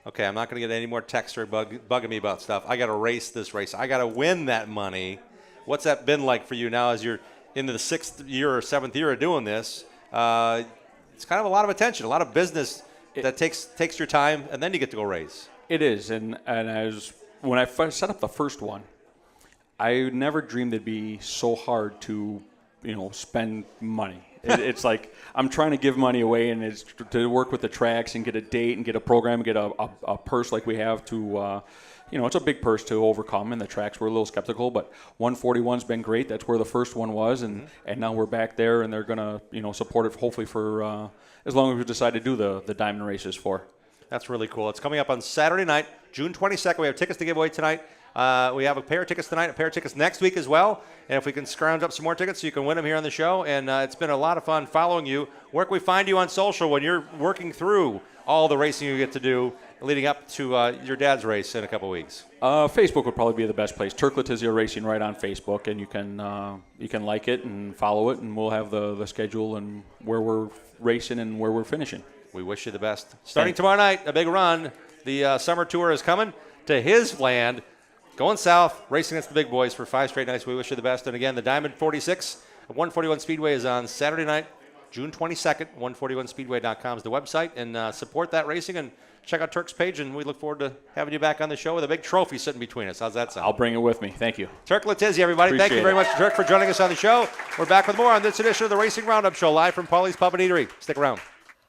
okay, I'm not going to get any more texts or bugging me about stuff. I got to race this race. I got to win that money. What's that been like for you now as you're into the 6th year or 7th year of doing this? It's kind of a lot of attention, a lot of business that takes your time, and then you get to go race. It is, and when I set up the first one, I never dreamed it'd be so hard to, spend money. It's like I'm trying to give money away, and it's to work with the tracks and get a date and get a program, and get a purse like we have to, it's a big purse to overcome, and the tracks were a little skeptical, but 141's been great. That's where the first one was, and now we're back there, and they're going to, support it hopefully for as long as we decide to do the diamond races for. That's really cool. It's coming up on Saturday night, June 22nd. We have tickets to give away tonight. We have a pair of tickets tonight, a pair of tickets next week as well. And if we can scrounge up some more tickets so you can win them here on the show. And it's been a lot of fun following you. Where can we find you on social when you're working through all the racing you get to do leading up to your dad's race in a couple weeks? Facebook would probably be the best place. Turk Letizia Racing right on Facebook, and you can like it and follow it, and we'll have the schedule and where we're racing and where we're finishing. We wish you the best. Starting tomorrow night, a big run. The summer tour is coming to his land. Going south, racing against the big boys for 5 straight nights. We wish you the best. And again, the Diamond 46 at 141 Speedway is on Saturday night, June 22nd. 141speedway.com is the website. And support that racing and check out Turk's page. And we look forward to having you back on the show with a big trophy sitting between us. How's that sound? I'll bring it with me. Thank you. Turk Letizia, everybody. Thank you very much, Turk, for joining us on the show. We're back with more on this edition of the Racing Roundup Show, live from Paulie's Pub and Eatery. Stick around.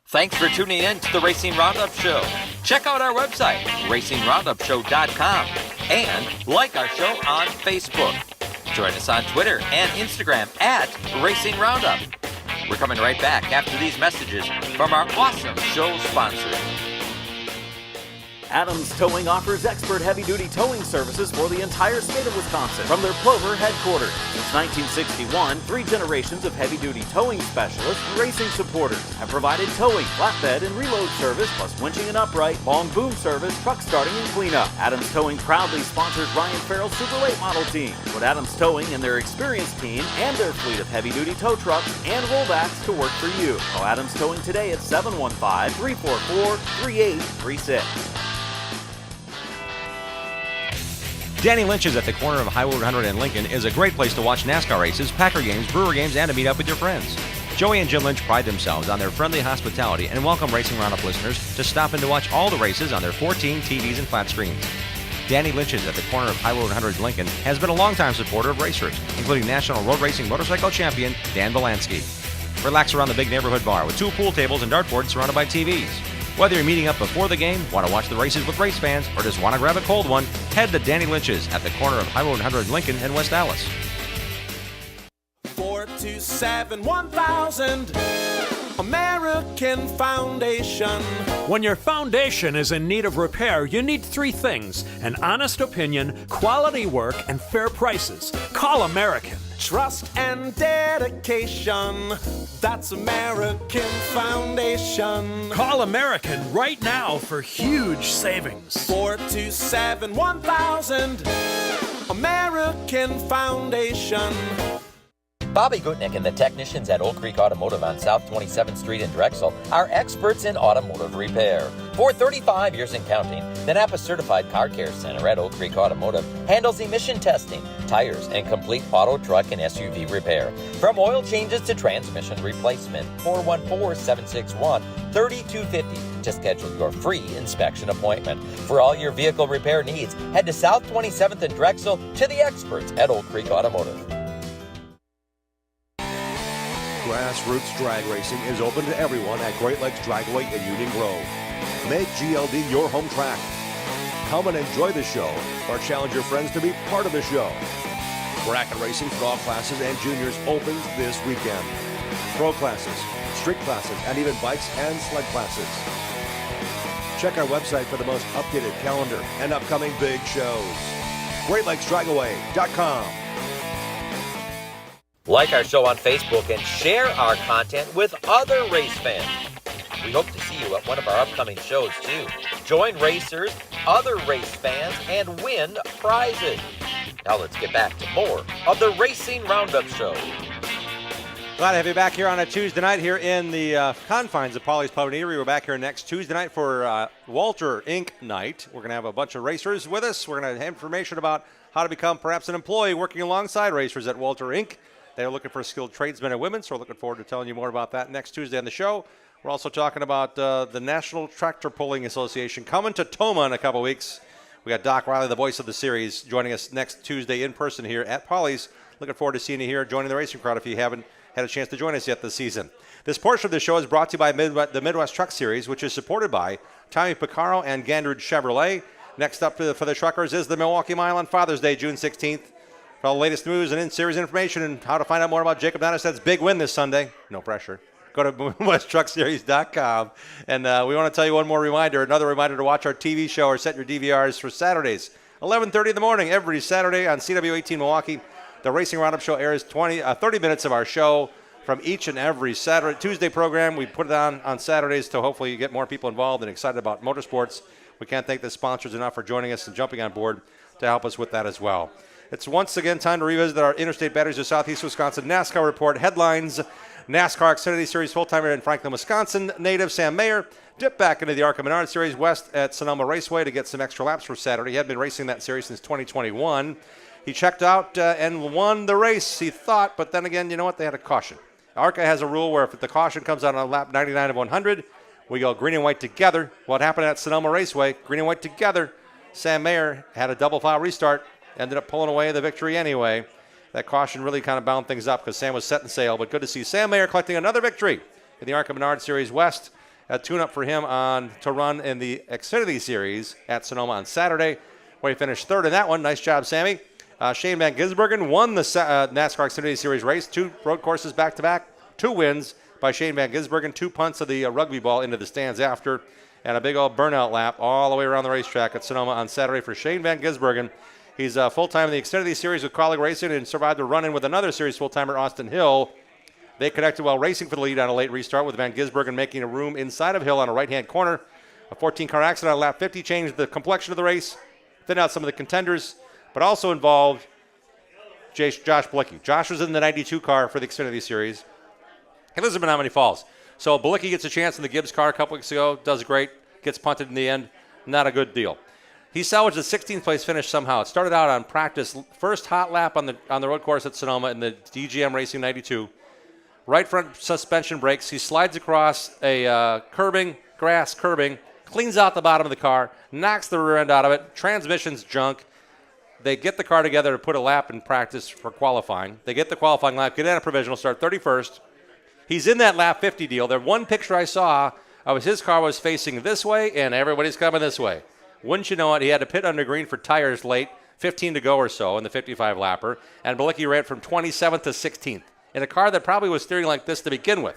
Thanks for tuning in to the Racing Roundup Show. Check out our website, racingroundupshow.com, and like our show on Facebook. Join us on Twitter and Instagram at Racing Roundup. We're coming right back after these messages from our awesome show sponsors. Adams Towing offers expert heavy-duty towing services for the entire state of Wisconsin from their Plover headquarters. Since 1961, 3 generations of heavy-duty towing specialists and racing supporters have provided towing, flatbed, and reload service, plus winching and upright, long boom service, truck starting, and cleanup. Adams Towing proudly sponsors Ryan Farrell's Super Late Model team. Put Adams Towing and their experienced team and their fleet of heavy-duty tow trucks and rollbacks to work for you. Call Adams Towing today at 715-344-3836. Danny Lynch's at the corner of Highway 100 and Lincoln is a great place to watch NASCAR races, Packer games, Brewer games, and to meet up with your friends. Joey and Jim Lynch pride themselves on their friendly hospitality and welcome Racing Roundup listeners to stop in to watch all the races on their 14 TVs and flat screens. Danny Lynch's at the corner of Highway 100 and Lincoln has been a longtime supporter of racers, including National Road Racing Motorcycle Champion Dan Belansky. Relax around the big neighborhood bar with 2 pool tables and dartboards surrounded by TVs. Whether you're meeting up before the game, want to watch the races with race fans, or just want to grab a cold one, head to Danny Lynch's at the corner of Highway 100 Lincoln and West Dallas. 427-1000 American Foundation. When your foundation is in need of repair, you need 3 things: an honest opinion, quality work, and fair prices. Call American. Trust and dedication. That's American Foundation. Call American right now for huge savings. 427-1000 American Foundation. Bobby Gutnick and the technicians at Oak Creek Automotive on South 27th Street in Drexel are experts in automotive repair. For 35 years and counting, the Napa-certified Car Care Center at Oak Creek Automotive handles emission testing, tires, and complete auto, truck, and SUV repair. From oil changes to transmission replacement. 414-761-3250 to schedule your free inspection appointment. For all your vehicle repair needs, head to South 27th in Drexel to the experts at Oak Creek Automotive. Grassroots drag racing is open to everyone at Great Lakes Dragway in Union Grove. Make GLD your home track. Come and enjoy the show or challenge your friends to be part of the show. Bracket racing for all classes and juniors opens this weekend. Pro classes, street classes, and even bikes and sled classes. Check our website for the most updated calendar and upcoming big shows. GreatLakesDragaway.com. Like our show on Facebook and share our content with other race fans. We hope to see you at one of our upcoming shows, too. Join racers, other race fans, and win prizes. Now let's get back to more of the Racing Roundup Show. Glad to have you back here on a Tuesday night here in the confines of Polly's Pub and Eatery. We're back here next Tuesday night for Walter Inc. night. We're going to have a bunch of racers with us. We're going to have information about how to become perhaps an employee working alongside racers at Walter Inc. They're looking for skilled tradesmen and women, so we're looking forward to telling you more about that next Tuesday on the show. We're also talking about the National Tractor Pulling Association coming to Toma in a couple weeks. We got Doc Riley, the voice of the series, joining us next Tuesday in person here at Polly's. Looking forward to seeing you here, joining the racing crowd if you haven't had a chance to join us yet this season. This portion of the show is brought to you by the Midwest Truck Series, which is supported by Tommy Picaro and Gandrid Chevrolet. Next up for the truckers is the Milwaukee Mile on Father's Day, June 16th. For all the latest news and in-series information and how to find out more about Jacob Donisted's big win this Sunday, no pressure, go to MidwestTruckSeries.com. And we want to tell you another reminder to watch our TV show or set your DVRs for Saturdays, 11:30 in the morning, every Saturday on CW18 Milwaukee. The Racing Roundup Show airs 30 minutes of our show from each and every Tuesday program. We put it on Saturdays to hopefully get more people involved and excited about motorsports. We can't thank the sponsors enough for joining us and jumping on board to help us with that as well. It's once again time to revisit our Interstate Batteries of Southeast Wisconsin NASCAR report. Headlines: NASCAR Xfinity Series full-timer in Franklin, Wisconsin native Sam Mayer dipped back into the ARCA Menard Series West at Sonoma Raceway to get some extra laps for Saturday. He had been racing that series since 2021. He checked out and won the race, he thought, but then again, you know what? They had a caution. ARCA has a rule where if the caution comes out on lap 99 of 100, we go green and white together. What happened at Sonoma Raceway? Green and white together. Sam Mayer had a double file restart, ended up pulling away the victory anyway. That caution really kind of bound things up because Sam was setting sail, but good to see Sam Mayer collecting another victory in the ARCA Menard Series West. A tune-up for him to run in the Xfinity Series at Sonoma on Saturday, where he finished third in that one. Nice job, Sammy. Shane Van Gisbergen won the NASCAR Xfinity Series race, 2 road courses back-to-back, 2 wins by Shane Van Gisbergen, 2 punts of the rugby ball into the stands after, and a big old burnout lap all the way around the racetrack at Sonoma on Saturday for Shane Van Gisbergen. He's full-time in the Xfinity Series with Colleague Racing and survived a run-in with another series full-timer, Austin Hill. They connected while racing for the lead on a late restart with Van Gisbergen making a room inside of Hill on a right-hand corner. A 14-car accident on lap 50 changed the complexion of the race, thinned out some of the contenders, but also involved Josh Bilicki. Josh was in the 92 car for the Xfinity Series. He lives in Menominee Falls. So Bilicki gets a chance in the Gibbs car a couple weeks ago, does great, gets punted in the end. Not a good deal. He salvaged the 16th place finish somehow. It started out on practice, first hot lap on the road course at Sonoma in the DGM Racing 92. Right front suspension brakes. He slides across a grass curbing, cleans out the bottom of the car, knocks the rear end out of it. Transmission's junk. They get the car together to put a lap in practice for qualifying. They get the qualifying lap, get in a provisional, start 31st. He's in that lap 50 deal. The one picture I saw of his car was facing this way, and everybody's coming this way. Wouldn't you know it, he had to pit under green for tires late, 15 to go or so in the 55-lapper, and Bilicki ran from 27th to 16th in a car that probably was steering like this to begin with.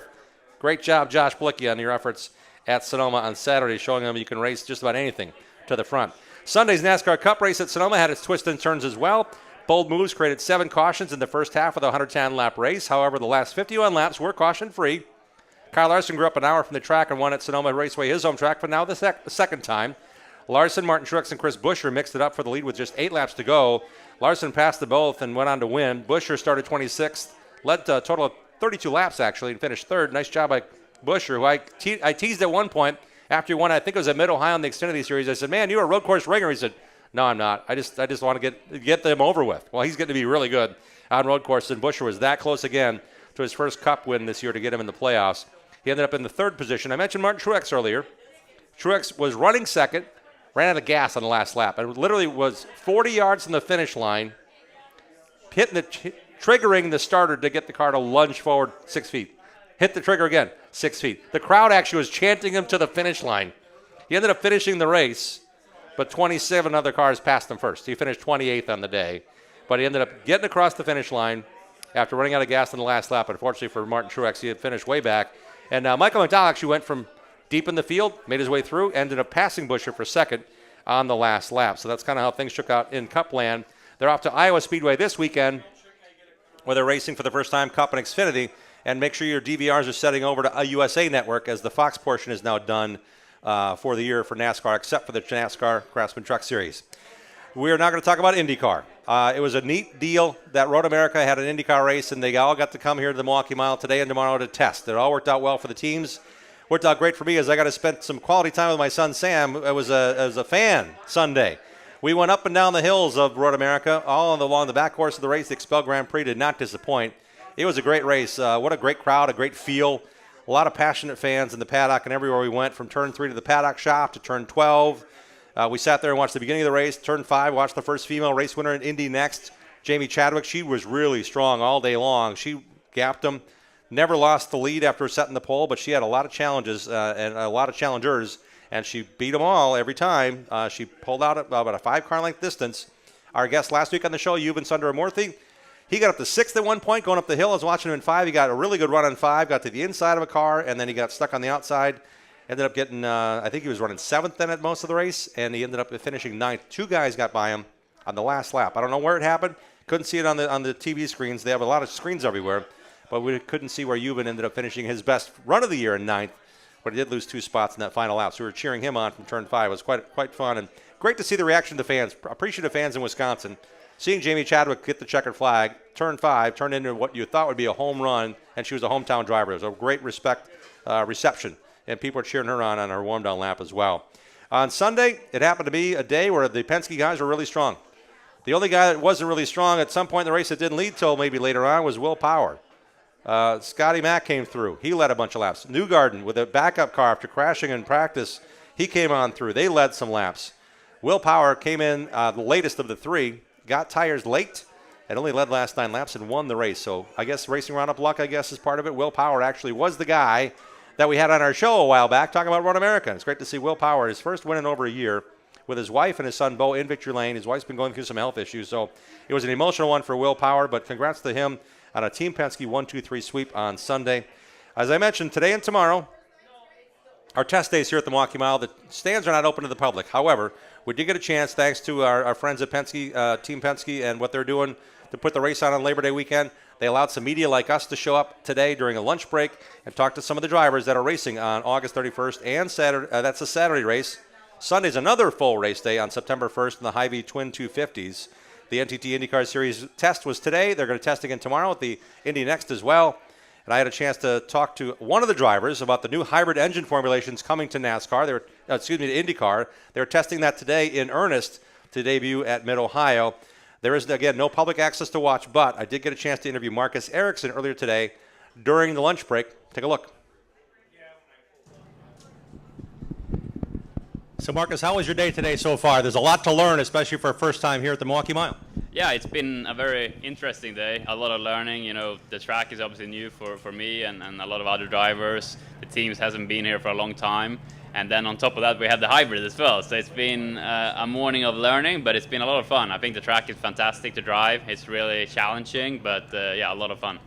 Great job, Josh Bilicki, on your efforts at Sonoma on Saturday, showing them you can race just about anything to the front. Sunday's NASCAR Cup race at Sonoma had its twists and turns as well. Bold moves created 7 cautions in the first half of the 110-lap race. However, the last 51 laps were caution-free. Kyle Larson grew up an hour from the track and won at Sonoma Raceway, his home track, but now the second time. Larson, Martin Truex, and Chris Buescher mixed it up for the lead with just 8 laps to go. Larson passed them both and went on to win. Buescher started 26th, led to a total of 32 laps, actually, and finished third. Nice job by Buescher, who I teased at one point after he won, I think it was at Mid-Ohio in the Xfinity Series. I said, man, you're a road course ringer. He said, no, I'm not. I just want to get them over with. Well, he's going to be really good on road courses, and Buescher was that close again to his first Cup win this year to get him in the playoffs. He ended up in the 3rd position. I mentioned Martin Truex earlier. Truex was running second, ran out of gas on the last lap, and literally was 40 yards from the finish line, triggering the starter to get the car to lunge forward 6 feet. Hit the trigger again, 6 feet. The crowd actually was chanting him to the finish line. He ended up finishing the race, but 27 other cars passed him first. He finished 28th on the day, but he ended up getting across the finish line after running out of gas on the last lap. Unfortunately for Martin Truex, he had finished way back. And Michael McDowell actually went from deep in the field, made his way through, ended up passing Buscher for second on the last lap. So that's kind of how things shook out in Cup land. They're off to Iowa Speedway this weekend, where they're racing for the first time Cup and Xfinity. And make sure your DVRs are setting over to a USA Network, as the Fox portion is now done for the year for NASCAR, except for the NASCAR Craftsman Truck Series. We are now going to talk about IndyCar. It was a neat deal that Road America had an IndyCar race, and they all got to come here to the Milwaukee Mile today and tomorrow to test. It all worked out well for the teams. Worked out great for me, as I got to spend some quality time with my son Sam. It was a fan Sunday. We went up and down the hills of Road America, all along the back course of the race. The Expel Grand Prix did not disappoint. It was a great race. What a great crowd, a great feel. A lot of passionate fans in the paddock and everywhere we went, from turn 3 to the paddock shop to turn 12. We sat there and watched the beginning of the race. Turn 5, watched the first female race winner in Indy next. Jamie Chadwick, she was really strong all day long. She gapped them. Never lost the lead after setting the pole, but she had a lot of challenges and a lot of challengers, and she beat them all every time. She pulled out about a 5-car length distance. Our guest last week on the show, Yuban Sundaramurthy, he got up to 6th at one point going up the hill. I was watching him in 5. He got a really good run on 5, got to the inside of a car, and then he got stuck on the outside. Ended up getting, I think he was running 7th then at most of the race, and he ended up finishing 9th. 2 guys got by him on the last lap. I don't know where it happened. Couldn't see it on the TV screens. They have a lot of screens everywhere, but we couldn't see where Yuban ended up finishing his best run of the year in 9th, but he did lose 2 spots in that final lap. So we were cheering him on from turn 5. It was quite fun, and great to see the reaction to the fans. Appreciative fans in Wisconsin. Seeing Jamie Chadwick get the checkered flag, turn 5, turned into what you thought would be a home run, and she was a hometown driver. It was a great reception, and people were cheering her on her warm-down lap as well. On Sunday, it happened to be a day where the Penske guys were really strong. The only guy that wasn't really strong at some point in the race that didn't lead till maybe later on was Will Power. Scotty Mack came through. He led a bunch of laps. Newgarden with a backup car after crashing in practice, he came on through. They led some laps. Will Power came in the latest of the 3, got tires late, and only led last 9 laps and won the race. So I guess racing Roundup luck, is part of it. Will Power actually was the guy that we had on our show a while back talking about Road America. It's great to see Will Power, his first win in over a year, with his wife and his son Bo in victory lane. His wife's been going through some health issues, so it was an emotional one for Will Power, but congrats to him on a Team Penske 1-2-3 sweep on Sunday. As I mentioned, today and tomorrow, our test days here at the Milwaukee Mile. The stands are not open to the public. However, we did get a chance, thanks to our friends at Penske, Team Penske, and what they're doing to put the race on Labor Day weekend. They allowed some media like us to show up today during a lunch break and talk to some of the drivers that are racing on August 31st and Saturday. That's a Saturday race. Sunday's another full race day on September 1st in the Hy-Vee Twin 250s. The NTT IndyCar Series test was today. They're going to test again tomorrow at the Indy Next as well. And I had a chance to talk to one of the drivers about the new hybrid engine formulations coming to NASCAR. To IndyCar. They're testing that today in earnest to debut at Mid-Ohio. There is, again, no public access to watch, but I did get a chance to interview Marcus Ericsson earlier today during the lunch break. Take a look. So, Marcus, how was your day today so far? There's a lot to learn, especially for a first time here at the Milwaukee Mile. Yeah, it's been a very interesting day. A lot of learning. The track is obviously new for me and a lot of other drivers. The teams hasn't been here for a long time. And then on top of that, we have the hybrid as well. So it's been a morning of learning, but it's been a lot of fun. I think the track is fantastic to drive. It's really challenging, but a lot of fun.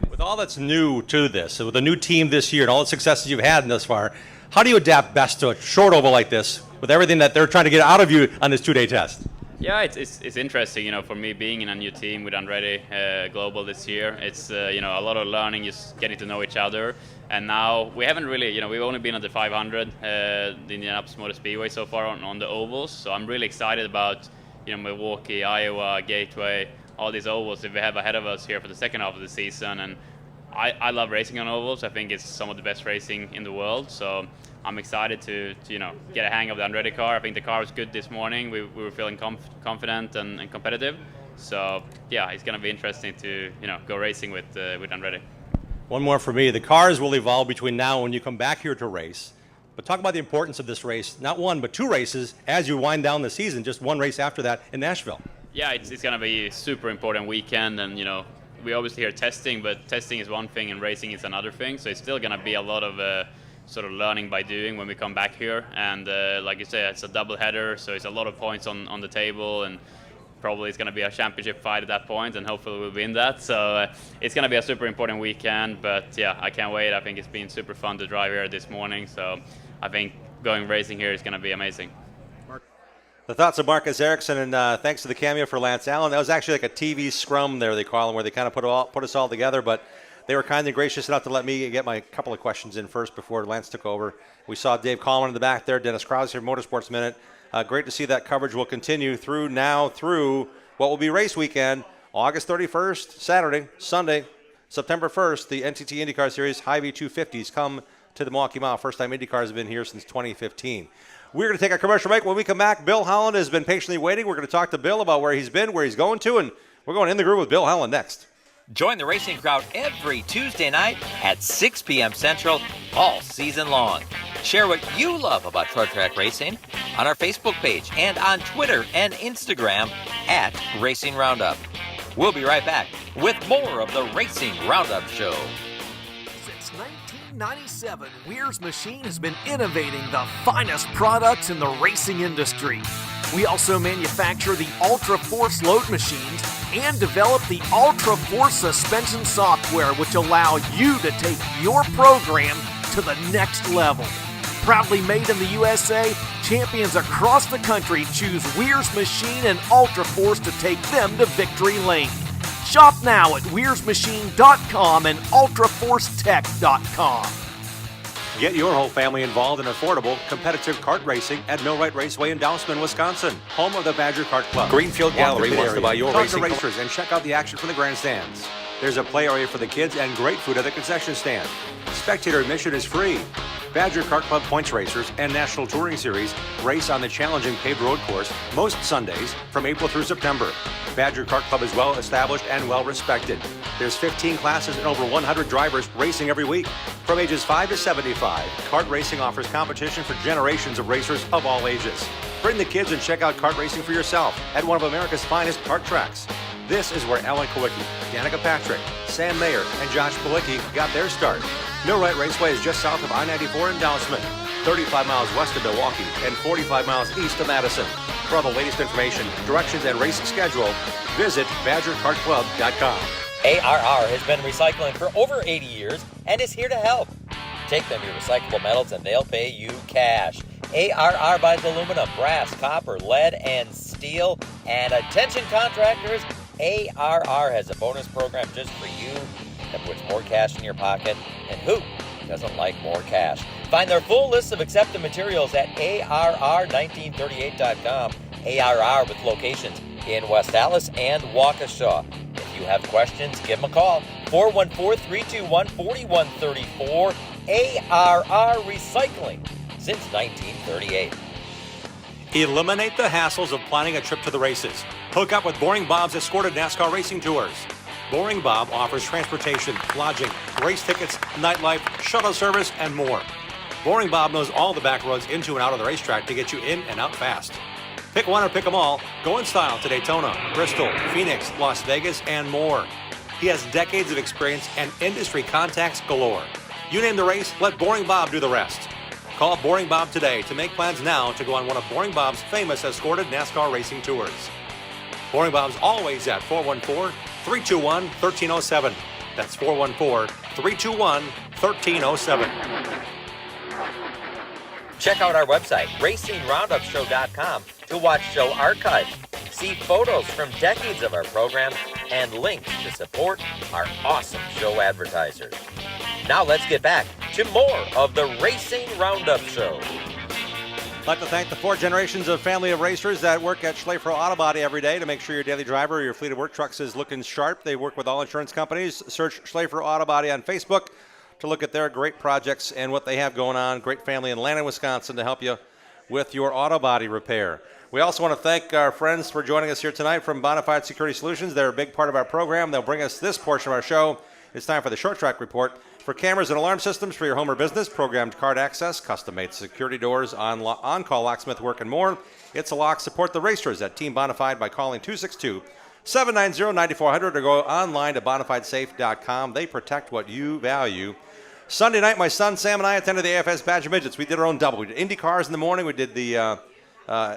With all that's new to this, with the new team this year and all the successes you've had thus far, how do you adapt best to a short oval like this with everything that they're trying to get out of you on this 2-day test? Yeah, it's interesting, for me being in a new team with Andretti Global this year. It's, a lot of learning, just getting to know each other. And now we haven't really, we've only been at the 500, the Indianapolis Motor Speedway so far on the ovals. So I'm really excited about, Milwaukee, Iowa, Gateway, all these ovals that we have ahead of us here for the second half of the season. And I love racing on ovals. I think it's some of the best racing in the world. So I'm excited to get a hang of the Andretti car. I think the car was good this morning. We were feeling confident and competitive. So yeah, it's going to be interesting to go racing with Andretti. One more for me. The cars will evolve between now and when you come back here to race. But talk about the importance of this race, not one, but 2 races as you wind down the season, just 1 race after that in Nashville. Yeah, it's going to be a super important weekend. And, we obviously are testing, but testing is one thing and racing is another thing. So it's still going to be a lot of sort of learning by doing when we come back here. And like you say, it's a double header, so it's a lot of points on the table. And probably it's going to be a championship fight at that point, and hopefully we'll win that. So it's going to be a super important weekend. But yeah, I can't wait. I think it's been super fun to drive here this morning. So I think going racing here is going to be amazing. The thoughts of Marcus Ericsson, and thanks to the cameo for Lance Allen. That was actually like a TV scrum there, they call them, where they kind of put us all together. But they were kind and gracious enough to let me get my couple of questions in first before Lance took over. We saw Dave Coleman in the back there, Dennis Krause here, Motorsports Minute. Great to see that coverage will continue through what will be race weekend, August 31st, Saturday, Sunday, September 1st. The NTT IndyCar Series Hy-Vee 250s come to the Milwaukee Mile. First time IndyCars have been here since 2015. We're going to take a commercial break. When we come back, Bill Holland has been patiently waiting. We're going to talk to Bill about where he's been, where he's going to, and we're going in the groove with Bill Holland next. Join the racing crowd every Tuesday night at 6 p.m. Central all season long. Share what you love about short track racing on our Facebook page and on Twitter and Instagram at Racing Roundup. We'll be right back with more of the Racing Roundup Show. Since 1997, Weir's Machine has been innovating the finest products in the racing industry. We also manufacture the Ultra Force load machines and develop the Ultra Force suspension software, which allow you to take your program to the next level. Proudly made in the USA, champions across the country choose Weir's Machine and Ultra Force to take them to victory lane. Shop now at weirsmachine.com and ultraforcetech.com. Get your whole family involved in affordable, competitive kart racing at Millwright Raceway in Dousman, Wisconsin, home of the Badger Kart Club. Greenfield Gallery wants to buy your racing racers and check out the action from the grandstands. There's a play area for the kids and great food at the concession stand. Spectator admission is free. Badger Kart Club points racers and National Touring Series race on the challenging paved road course most Sundays from April through September. Badger Kart Club is well established and well respected. There's 15 classes and over 100 drivers racing every week. From ages 5 to 75, kart racing offers competition for generations of racers of all ages. Bring the kids and check out kart racing for yourself at one of America's finest kart tracks. This is where Alan Kowicki, Danica Patrick, Sam Mayer, and Josh Palicki got their start. Millwright Raceway is just south of I-94 in Dousman, 35 miles west of Milwaukee, and 45 miles east of Madison. For all the latest information, directions, and race schedule, visit BadgerKartClub.com. ARR has been recycling for over 80 years and is here to help. Take them your recyclable metals and they'll pay you cash. ARR buys aluminum, brass, copper, lead, and steel. And attention contractors, ARR has a bonus program just for you that puts more cash in your pocket. And who doesn't like more cash? Find their full list of accepted materials at ARR1938.com. ARR with locations in West Allis and Waukesha. If you have questions, give them a call. 414-321-4134. ARR Recycling since 1938. Eliminate the hassles of planning a trip to the races. Hook up with Boring Bob's escorted NASCAR racing tours. Boring Bob offers transportation, lodging, race tickets, nightlife, shuttle service, and more. Boring Bob knows all the back roads into and out of the racetrack to get you in and out fast. Pick one or pick them all. Go in style to Daytona, Bristol, Phoenix, Las Vegas, and more. He has decades of experience and industry contacts galore. You name the race, let Boring Bob do the rest. Call Boring Bob today to make plans now to go on one of Boring Bob's famous escorted NASCAR racing tours. Boring Bob's always at 414-321-1307. That's 414-321-1307. Check out our website, RacingRoundupShow.com, to watch show archives, see photos from decades of our program, and links to support our awesome show advertisers. Now let's get back to more of the Racing Roundup Show. I'd like to thank the 4 generations of family of racers that work at Schlafer Auto Body every day to make sure your daily driver or your fleet of work trucks is looking sharp. They work with all insurance companies. Search Schlafer Auto Body on Facebook to look at their great projects and what they have going on. Great family in Landon, Wisconsin to help you with your auto body repair. We also want to thank our friends for joining us here tonight from Bonafide Security Solutions. They're a big part of our program. They'll bring us this portion of our show. It's time for the Short Track Report. For cameras and alarm systems for your home or business, programmed card access, custom-made security doors, on-call locksmith work, and more, It's a Lock. Support the racers at Team Bonafide by calling 262-790-9400 or go online to bonafidesafe.com. They protect what you value. Sunday night, my son Sam and I attended the AFS Badger Midgets. We did our own double. We did Indy cars in the morning. We did the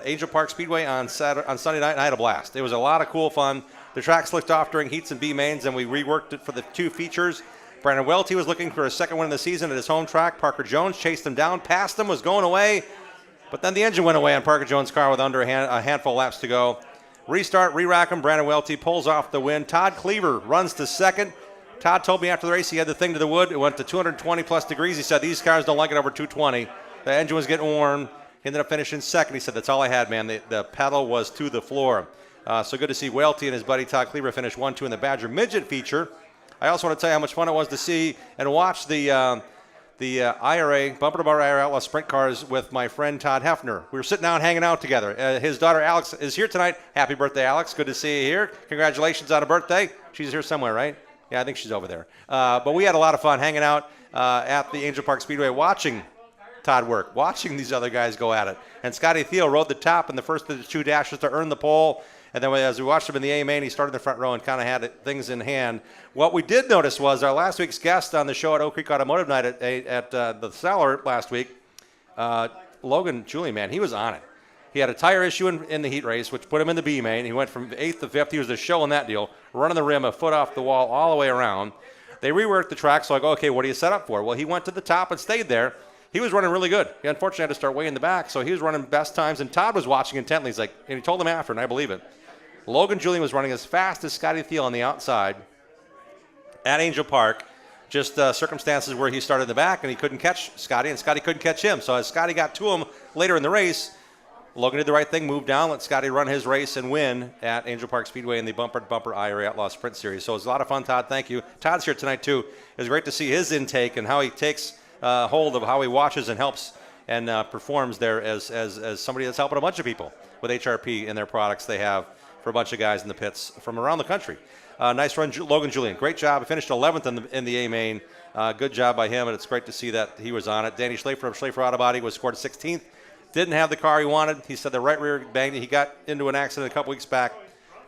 Angel Park Speedway on Sunday night, and I had a blast. It was a lot of cool fun. The track slicked off during heats and B-mains, and we reworked it for the 2 features. Brandon Welty was looking for a second win of the season at his home track. Parker Jones chased him down, passed him, was going away, but then the engine went away on Parker Jones' car with under a handful of laps to go. Restart, re-rack him. Brandon Welty pulls off the win. Todd Cleaver runs to second. Todd told me after the race he had the thing to the wood. It went to 220-plus degrees. He said, these cars don't like it over 220. The engine was getting warm. He ended up finishing second. He said, that's all I had, man. The pedal was to the floor. So good to see Welty and his buddy Todd Cleaver finish 1-2 in the Badger Midget feature. I also want to tell you how much fun it was to see and watch the IRA, Bumper to Bar IRA Outlaw Sprint Cars with my friend Todd Hefner. We were sitting down hanging out together. His daughter Alex is here tonight. Happy birthday, Alex. Good to see you here. Congratulations on a birthday. She's here somewhere, right? Yeah, I think she's over there. But we had a lot of fun hanging out at the Angel Park Speedway watching Todd work, watching these other guys go at it. And Scotty Thiel rode the top in the first of the 2 dashes to earn the pole. And then as we watched him in the A-Main, he started in the front row and kind of had things in hand. What we did notice was our last week's guest on the show at Oak Creek Automotive Night at the Cellar last week, Logan Julian, man, he was on it. He had a tire issue in the heat race, which put him in the B-Main. He went from 8th to 5th. He was the show in that deal, running the rim a foot off the wall all the way around. They reworked the track, so I go, okay, what are you set up for? Well, he went to the top and stayed there. He was running really good. He unfortunately had to start way in the back, so he was running best times, and Todd was watching intently. He's like, and he told him after, and I believe it. Logan Julian was running as fast as Scotty Thiel on the outside at Angel Park. Just circumstances where he started in the back and he couldn't catch Scotty, and Scotty couldn't catch him. So as Scotty got to him later in the race, Logan did the right thing, moved down, let Scotty run his race and win at Angel Park Speedway in the Bumper to Bumper IRA Outlaw Sprint Series. So it was a lot of fun, Todd. Thank you. Todd's here tonight, too. It was great to see his intake and how he takes hold of how he watches and helps and performs there as somebody that's helping a bunch of people with HRP and their products they have for a bunch of guys in the pits from around the country. Nice run, Logan Julian. Great job. He finished 11th in the A-Main. Good job by him, and it's great to see that he was on it. Danny Schlafer of Schlafer Auto Body was scored 16th. Didn't have the car he wanted. He said the right rear banged. He got into an accident a couple weeks back.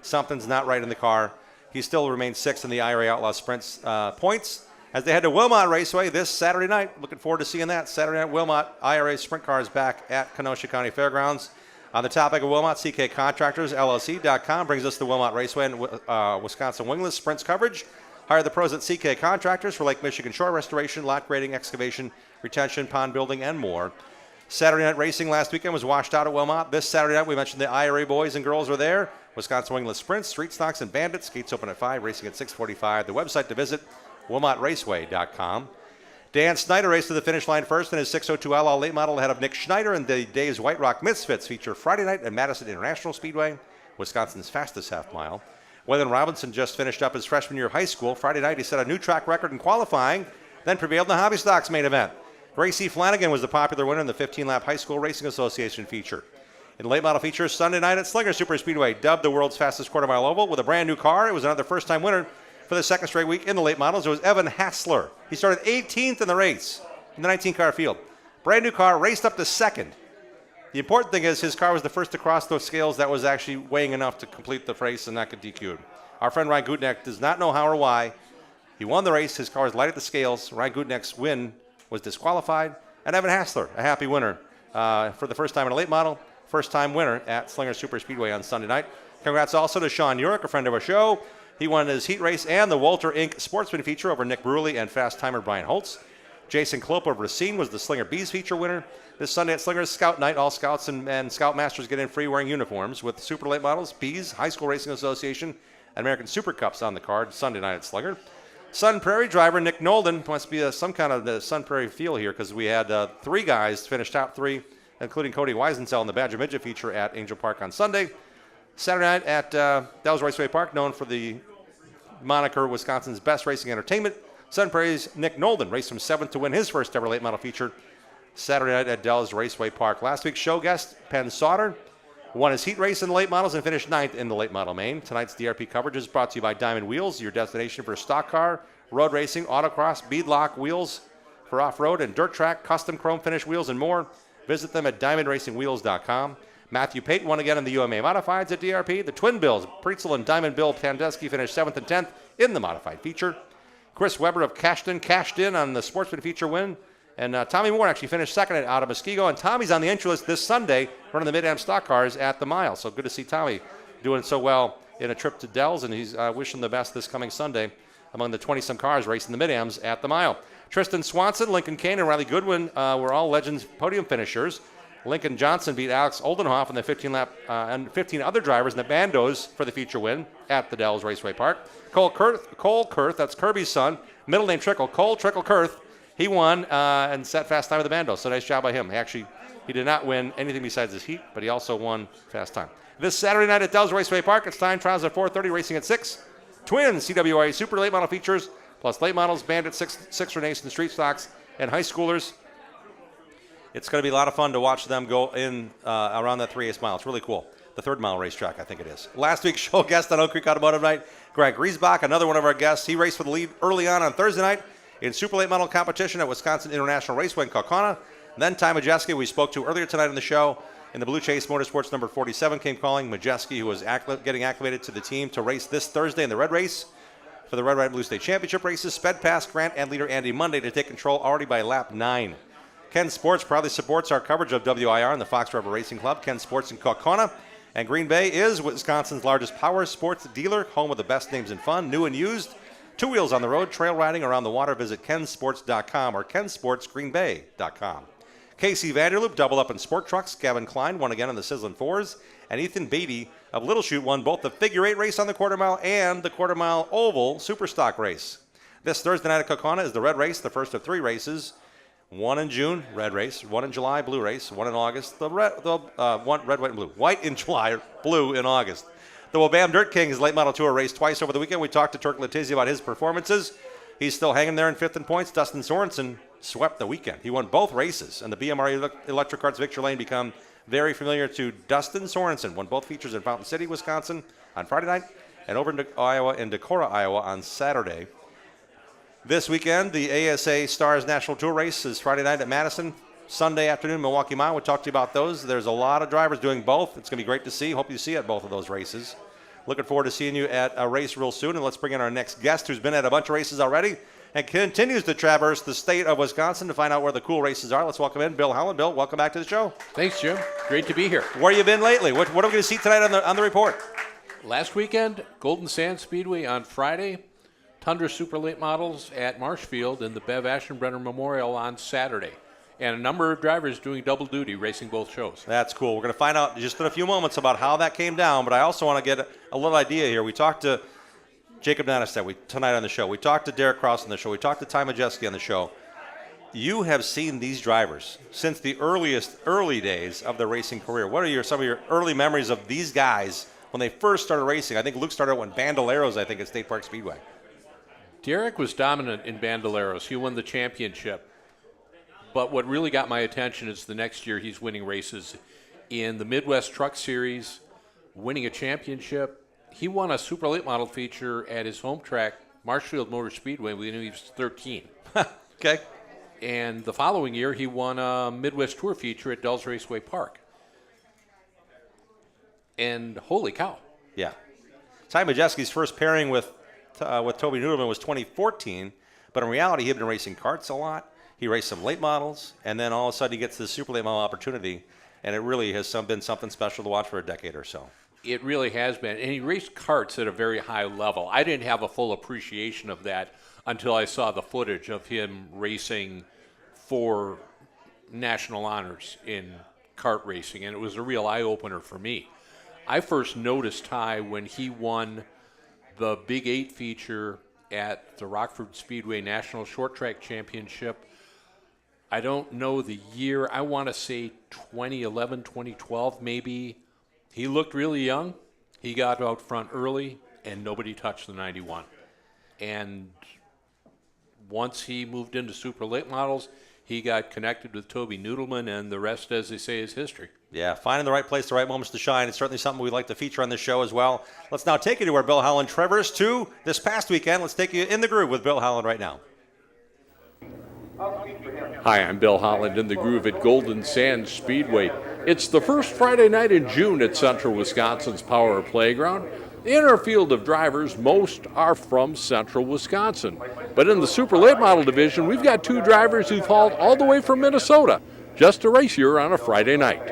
Something's not right in the car. He still remains 6th in the IRA Outlaw Sprints points as they head to Wilmot Raceway this Saturday night. Looking forward to seeing that. Saturday night, Wilmot IRA Sprint Cars back at Kenosha County Fairgrounds. On the topic of Wilmot, CK Contractors, LLC.com brings us to Wilmot Raceway and Wisconsin Wingless Sprints coverage. Hire the pros at CK Contractors for Lake Michigan shore restoration, lot grading, excavation, retention, pond building, and more. Saturday night racing last weekend was washed out at Wilmot. This Saturday night, we mentioned the IRA boys and girls were there. Wisconsin Wingless Sprints, Street Stocks, and Bandits. Gates open at 5, racing at 6:45. The website to visit, WilmotRaceway.com. Dan Snyder raced to the finish line first in his 602 Outlaw late model ahead of Nick Schneider in the day's White Rock Misfits feature Friday night at Madison International Speedway, Wisconsin's fastest half mile. Waylon Robinson just finished up his freshman year of high school. Friday night he set a new track record in qualifying, then prevailed in the Hobby Stocks main event. Gracie Flanagan was the popular winner in the 15-lap High School Racing Association feature. In late model features Sunday night at Slinger Super Speedway, dubbed the world's fastest quarter-mile oval with a brand new car. It was another first-time winner for the second straight week in the late models. It was Evan Hassler. He started 18th in the race in the 19-car field. Brand new car, raced up to second. The important thing is his car was the first to cross those scales that was actually weighing enough to complete the race and not get DQ'd. Our friend Ryan Gutneck does not know how or why. He won the race. His car was light at the scales. Ryan Gutneck's win was disqualified. And Evan Hassler, a happy winner for the first time in a late model, first-time winner at Slinger Super Speedway on Sunday night. Congrats also to Sean Urick, a friend of our show. He won his heat race and the Walter Inc. Sportsman feature over Nick Bruley and fast timer Brian Holtz. Jason Klopp of Racine was the Slinger Bees feature winner. This Sunday at Slinger's Scout Night, all Scouts and Scoutmasters get in free wearing uniforms with super late models, Bees, High School Racing Association, and American Super Cups on the card Sunday night at Slinger. Sun Prairie driver Nick Nolden, must be some kind of the Sun Prairie feel here because we had 3 guys finish top 3, including Cody Weisensell in the Badger Midget feature at Angel Park on Sunday. Saturday night at Dallas Raceway Park, known for the moniker Wisconsin's best racing entertainment, Sun Prairie's Nick Nolden raced from 7th to win his first ever late model feature Saturday night at Dallas Raceway Park. Last week's show guest, Penn Sauter, won his heat race in the late models and finished 9th in the late model main. Tonight's DRP coverage is brought to you by Diamond Wheels, your destination for stock car, road racing, autocross, beadlock wheels for off-road, and dirt track, custom chrome finish wheels, and more. Visit them at diamondracingwheels.com. Matthew Payton won again in the UMA Modifieds at DRP. The Twin Bills, Pretzel and Diamond Bill Pandesky, finished 7th and 10th in the Modified feature. Chris Weber of Cashton cashed in on the Sportsman feature win And Tommy Moore actually finished second out of Muskego, and Tommy's on the entry list this Sunday running the Mid-Am stock cars at the mile. So good to see Tommy doing so well in a trip to Dells, and he's wishing the best this coming Sunday among the 20-some cars racing the Mid-Ams at the mile. Tristan Swanson, Lincoln Kane, and Riley Goodwin were all Legends podium finishers. Lincoln Johnson beat Alex Oldenhoff and the 15-lap and 15 other drivers in the Bandos for the feature win at the Dells Raceway Park. Cole Kurth, that's Kirby's son, middle name Trickle, Cole Trickle Kurth. He won and set fast time with the Bandos, so nice job by him. He did not win anything besides his heat, but he also won fast time. This Saturday night at Dells Raceway Park, it's time trials at 4:30, racing at 6. Twin CWA Super Late Model features, plus late models, Bandit, six Renaissance Street Stocks, and high schoolers. It's going to be a lot of fun to watch them go in around that 3/8 mile. It's really cool. The 3rd mile racetrack, I think it is. Last week's show guest on Oak Creek Automotive Night, Greg Griesbach, another one of our guests. He raced for the lead early on Thursday night in super late model competition at Wisconsin International Raceway in Kaukauna. Then Ty Majeski, we spoke to earlier tonight on the show, in the Blue Chase Motorsports number 47, came calling. Majeski, who was getting acclimated to the team to race this Thursday in the Red Race for the Red, White, and Blue State Championship races, sped past Grant and leader Andy Monday to take control already by lap 9. Ken Sports proudly supports our coverage of WIR and the Fox River Racing Club. Ken Sports in Kaukauna. And Green Bay is Wisconsin's largest power sports dealer, home of the best names in fun, new and used. 2 wheels on the road, trail riding around the water. Visit kensports.com or kensportsgreenbay.com. Casey Vanderloop doubled up in sport trucks. Gavin Klein won again in the Sizzlin' Fours. And Ethan Beatty of Little Chute won both the figure 8 race on the quarter mile and the quarter mile oval super stock race. This Thursday night at Kaukauna is the Red Race, the first of 3 races. 1 in June, Red Race. 1 in July, Blue Race. 1 in August, one Red, White, and Blue. White in July, Blue in August. The Wabam Dirt Kings late model tour raced twice over the weekend. We talked to Turk Letizia about his performances. He's still hanging there in 5th in points. Dustin Sorensen swept the weekend. He won both races, and the BMR Electric Carts Victor Lane become very familiar to Dustin Sorensen. Won both features in Fountain City, Wisconsin on Friday night, and over in Iowa in Decorah, Iowa on Saturday. This weekend, the ASA Stars National Tour race is Friday night at Madison. Sunday afternoon, Milwaukee Mile. We'll talk to you about those. There's a lot of drivers doing both. It's going to be great to see. Hope you see at both of those races. Looking forward to seeing you at a race real soon. And let's bring in our next guest, who's been at a bunch of races already and continues to traverse the state of Wisconsin to find out where the cool races are. Let's welcome in Bill Holland. Bill, welcome back to the show. Thanks, Jim. Great to be here. Where you been lately? What are we going to see tonight on the report? Last weekend, Golden Sand Speedway on Friday, Tundra Super Late Models at Marshfield, and the Bev Aschenbrenner Memorial on Saturday. And a number of drivers doing double duty, racing both shows. That's cool. We're going to find out just in a few moments about how that came down, but I also want to get a little idea here. We talked to Jacob Nanestead tonight on the show. We talked to Derek Cross on the show. We talked to Ty Majeski on the show. You have seen these drivers since the early days of their racing career. What are some of your early memories of these guys when they first started racing? I think Luke started when Bandoleros, at State Park Speedway. Derek was dominant in Bandoleros. He won the championship. But what really got my attention is the next year he's winning races in the Midwest Truck Series, winning a championship. He won a super late model feature at his home track, Marshfield Motor Speedway, when he was 13. Okay. And the following year, he won a Midwest Tour feature at Dells Raceway Park. And holy cow. Yeah. Ty Majeski's first pairing with Toby Noodleman was 2014, but in reality, he had been racing karts a lot. He raced some late models, and then all of a sudden he gets this super late model opportunity, and it really has been something special to watch for a decade or so. It really has been, and he raced karts at a very high level. I didn't have a full appreciation of that until I saw the footage of him racing for national honors in kart racing, and it was a real eye-opener for me. I first noticed Ty when he won the Big 8 feature at the Rockford Speedway National Short Track Championship. I don't know the year. I want to say 2011, 2012 maybe. He looked really young. He got out front early, and nobody touched the 91. And once he moved into super late models, he got connected with Toby Noodleman, and the rest, as they say, is history. Yeah, finding the right place, the right moments to shine. It's certainly something we'd like to feature on this show as well. Let's now take you to where Bill Holland traversed to this past weekend. Let's take you in the groove with Bill Holland right now. Hi, I'm Bill Holland in the groove at Golden Sand Speedway. It's the first Friday night in June at Central Wisconsin's Power Playground, In our field of drivers, most are from central Wisconsin. But in the super late model division, we've got 2 drivers who've hauled all the way from Minnesota just to race here on a Friday night.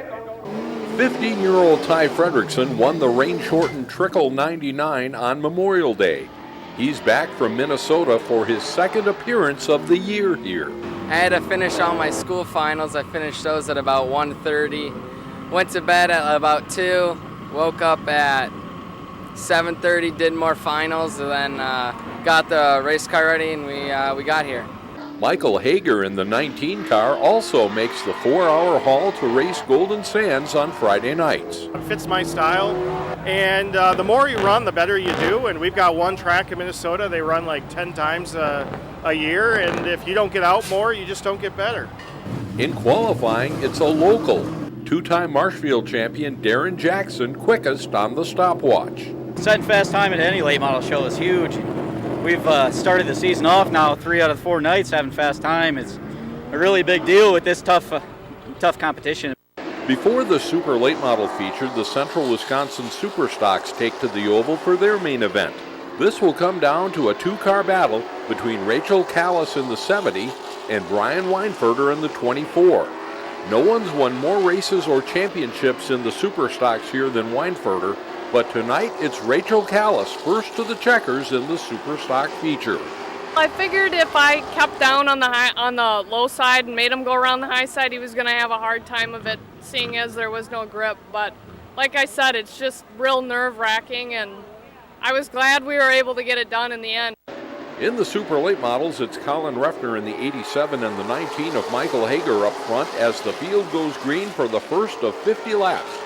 15-year-old Ty Fredrickson won the rain-shortened Trickle 99 on Memorial Day. He's back from Minnesota for his second appearance of the year here. I had to finish all my school finals. I finished those at about 1:30. Went to bed at about 2. Woke up at 7:30, did more finals, and then got the race car ready, and we got here. Michael Hager in the 19 car also makes the 4-hour haul to race Golden Sands on Friday nights. It fits my style, and the more you run, the better you do. And we've got one track in Minnesota. They run like 10 times a year, and if you don't get out more, you just don't get better. In qualifying, it's a local. 2-time Marshfield champion Darren Jackson quickest on the stopwatch. Setting fast time at any late model show is huge. We've started the season off now 3 out of 4 nights having fast time. It's a really big deal with this tough competition. Before the super late model feature, the Central Wisconsin Super Stocks take to the oval for their main event. This will come down to a 2-car battle between Rachel Callis in the 70 and Brian Weinferter in the 24. No one's won more races or championships in the Super Stocks here than Weinferter, but tonight it's Rachel Callis first to the checkers in the Super Stock feature. I figured if I kept down on the low side and made him go around the high side, he was going to have a hard time of it, seeing as there was no grip. But like I said, it's just real nerve-wracking, and I was glad we were able to get it done in the end. In the super late models, it's Colin Refner in the 87 and the 19 of Michael Hager up front as the field goes green for the first of 50 laps.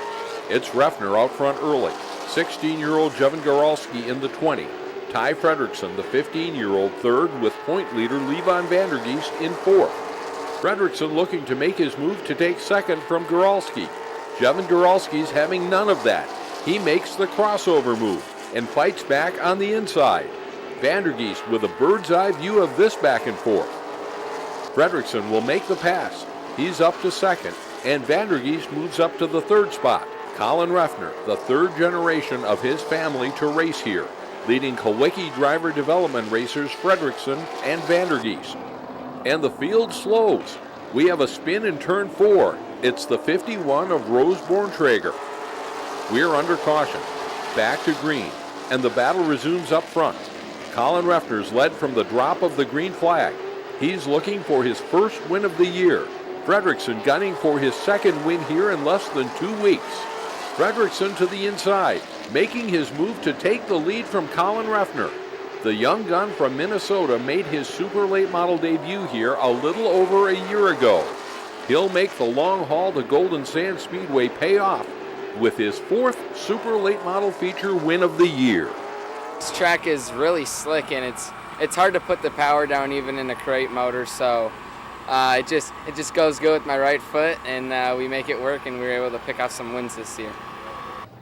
It's Refner out front early. 16-year-old Jevin Goralski in the 20. Ty Fredrickson, the 15-year-old, third, with point leader Levon Vandergeest in fourth. Fredrickson looking to make his move to take second from Goralski. Jevin Goralski's having none of that. He makes the crossover move and fights back on the inside. Vandergeest with a bird's eye view of this back and forth. Fredrickson will make the pass. He's up to second, and Vandergeest moves up to the third spot. Colin Refner, the third generation of his family to race here, leading Kawicki driver development racers Fredrickson and Vandergeest. And the field slows. We have a spin in turn 4. It's the 51 of Rose Borntrager. We're under caution. Back to green, and the battle resumes up front. Colin Refner's led from the drop of the green flag. He's looking for his first win of the year. Fredrickson gunning for his second win here in less than 2 weeks. Fredrickson to the inside, making his move to take the lead from Colin Refner. The young gun from Minnesota made his super late model debut here a little over a year ago. He'll make the long haul to Golden Sands Speedway pay off with his 4th super late model feature win of the year. This track is really slick, and it's hard to put the power down even in a crate motor, so it just goes good with my right foot, and we make it work, and we were able to pick off some wins this year.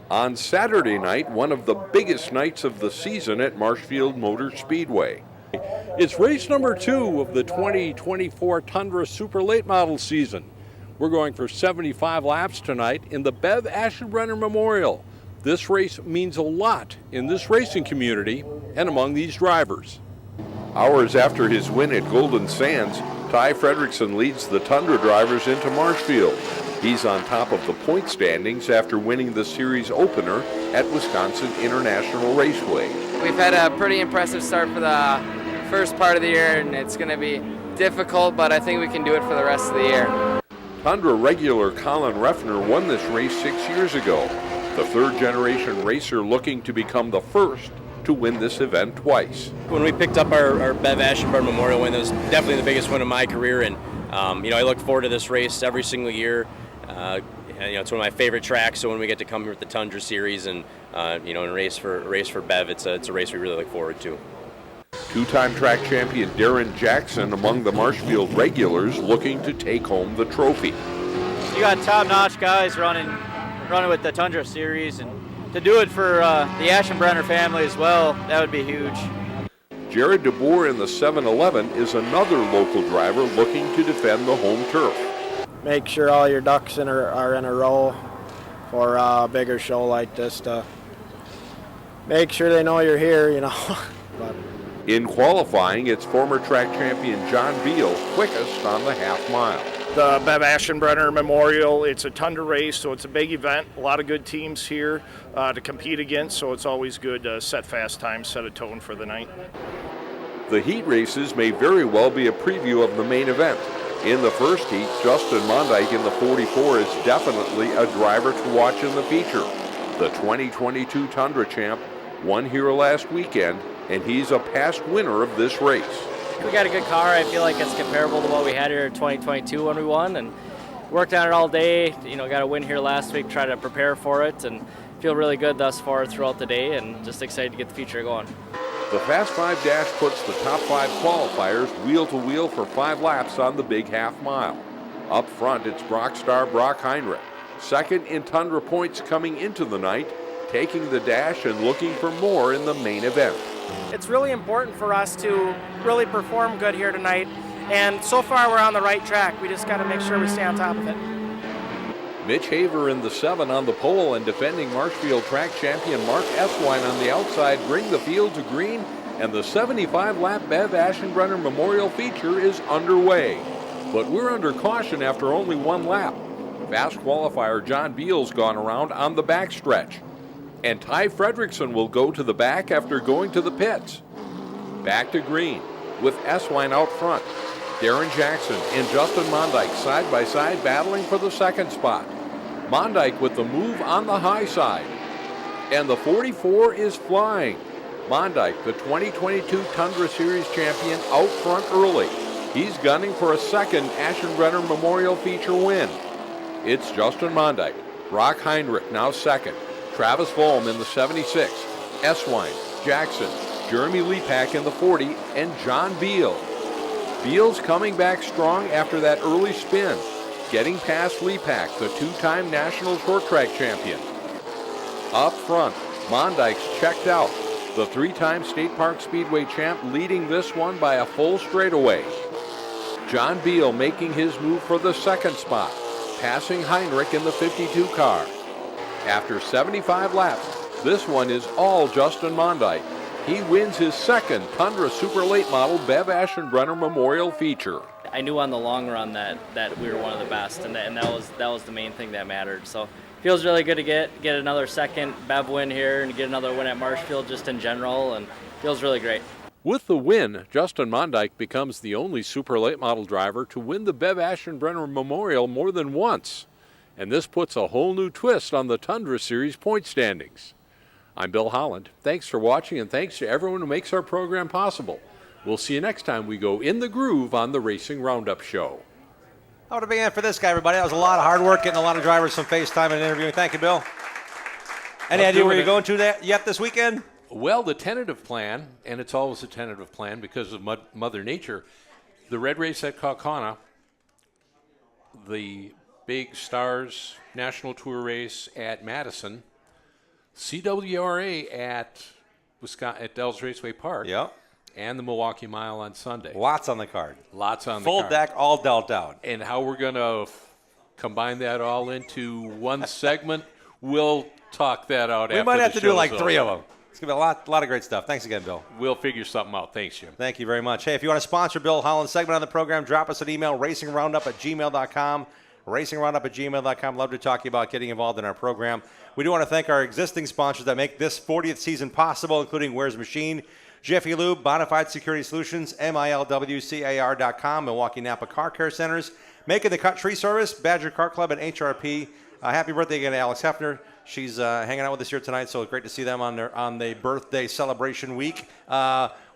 On Saturday night, one of the biggest nights of the season at Marshfield Motor Speedway. It's race number 2 of the 2024 Tundra Super Late Model season. We're going for 75 laps tonight in the Bev Aschenbrenner Memorial. This race means a lot in this racing community and among these drivers. Hours after his win at Golden Sands, Ty Fredrickson leads the Tundra drivers into Marshfield. He's on top of the point standings after winning the series opener at Wisconsin International Raceway. We've had a pretty impressive start for the first part of the year, and it's going to be difficult, but I think we can do it for the rest of the year. Tundra regular Colin Refner won this race 6 years ago. The third-generation racer looking to become the first to win this event twice. When we picked up our Bev Aschenbrenner Memorial win, it was definitely the biggest win of my career, and I look forward to this race every single year. It's one of my favorite tracks, so when we get to come here with the Tundra Series and and race for Bev, it's a race we really look forward to. 2-time track champion Darren Jackson among the Marshfield regulars looking to take home the trophy. You got top-notch guys running with the Tundra Series, and to do it for the Aschenbrenner family as well, that would be huge. Jared DeBoer in the 711 is another local driver looking to defend the home turf. Make sure all your ducks are in a row for a bigger show like this to make sure they know you're here, you know. But In qualifying, it's former track champion John Beal quickest on the half mile. The Bev Aschenbrenner Memorial, it's a Tundra race, so it's a big event. A lot of good teams here to compete against, so it's always good to set fast times, set a tone for the night. The heat races may very well be a preview of the main event. In the first heat, Justin Mondyke in the 44 is definitely a driver to watch in the feature. The 2022 Tundra champ won here last weekend, and he's a past winner of this race. We got a good car. I feel like it's comparable to what we had here in 2022 when we won, and worked on it all day. Got a win here last week, try to prepare for it, and feel really good thus far throughout the day, and just excited to get the future going. The Fast 5 Dash puts the top 5 qualifiers wheel to wheel for 5 laps on the big half mile. Up front, it's Brock star Brock Heinrich, second in Tundra points coming into the night, taking the dash and looking for more in the main event. It's really important for us to really perform good here tonight, and so far we're on the right track. We just got to make sure we stay on top of it. Mitch Haver in the 7 on the pole, and defending Marshfield track champion Mark Eswine on the outside bring the field to green, and the 75-lap Bev Aschenbrenner Memorial feature is underway. But we're under caution after only 1 lap. Fast qualifier John Beal's gone around on the backstretch, and Ty Fredrickson will go to the back after going to the pits. Back to green with Eswine out front. Darren Jackson and Justin Mondyke side by side battling for the second spot. Mondyke with the move on the high side. And the 44 is flying. Mondyke, the 2022 Tundra Series champion, out front early. He's gunning for a second Aschenbrenner Memorial feature win. It's Justin Mondyke. Brock Heinrich now second. Travis Vollm in the 76. Eswine, Jackson, Jeremy Lepak in the 40, and John Beal. Beal's coming back strong after that early spin, getting past Lepak, the 2-time national short track champion. Up front, Mondyke's checked out. The 3-time State Park Speedway champ leading this one by a full straightaway. John Beal making his move for the second spot, passing Heinrich in the 52 car. After 75 laps, this one is all Justin Mondyke. He wins his second Tundra Super Late Model Bev Aschenbrenner Memorial feature. I knew on the long run that we were one of the best, and that was the main thing that mattered. So feels really good to get another second Bev win here and get another win at Marshfield just in general, and feels really great. With the win, Justin Mondyke becomes the only Super Late Model driver to win the Bev Aschenbrenner Memorial more than once. And this puts a whole new twist on the Tundra Series point standings. I'm Bill Holland. Thanks for watching, and thanks to everyone who makes our program possible. We'll see you next time we go in the groove on the Racing Roundup Show. How to be in for this guy, everybody. That was a lot of hard work, getting a lot of drivers some FaceTime and interviewing. Thank you, Bill. Any idea where you're going to yet this weekend? Well, the tentative plan, and it's always a tentative plan because of Mother Nature, the Red Race at Kaukauna, the Big Stars National Tour race at Madison, CWRA at Wisconsin at Dells Raceway Park. Yep. And the Milwaukee Mile on Sunday. Lots on the card. Lots on the card. Full deck, all dealt out. And how we're going to combine that all into one segment, we'll talk that out after the show. We might have to do like 3 of them. It's going to be a lot of great stuff. Thanks again, Bill. We'll figure something out. Thanks, Jim. Thank you very much. Hey, if you want to sponsor Bill Holland's segment on the program, drop us an email, racingroundup@gmail.com. racingroundup@gmail.com. Love to talk to you about getting involved in our program. We do want to thank our existing sponsors that make this 40th season possible, including Where's Machine, Jiffy Lube, Bonafide Security Solutions, MILWCAR.com, Milwaukee Napa Car Care Centers, Making the Cut Tree Service, Badger Car Club, and HRP. Happy birthday again to Alex Hefner. She's hanging out with us here tonight, so great to see them on the birthday celebration week.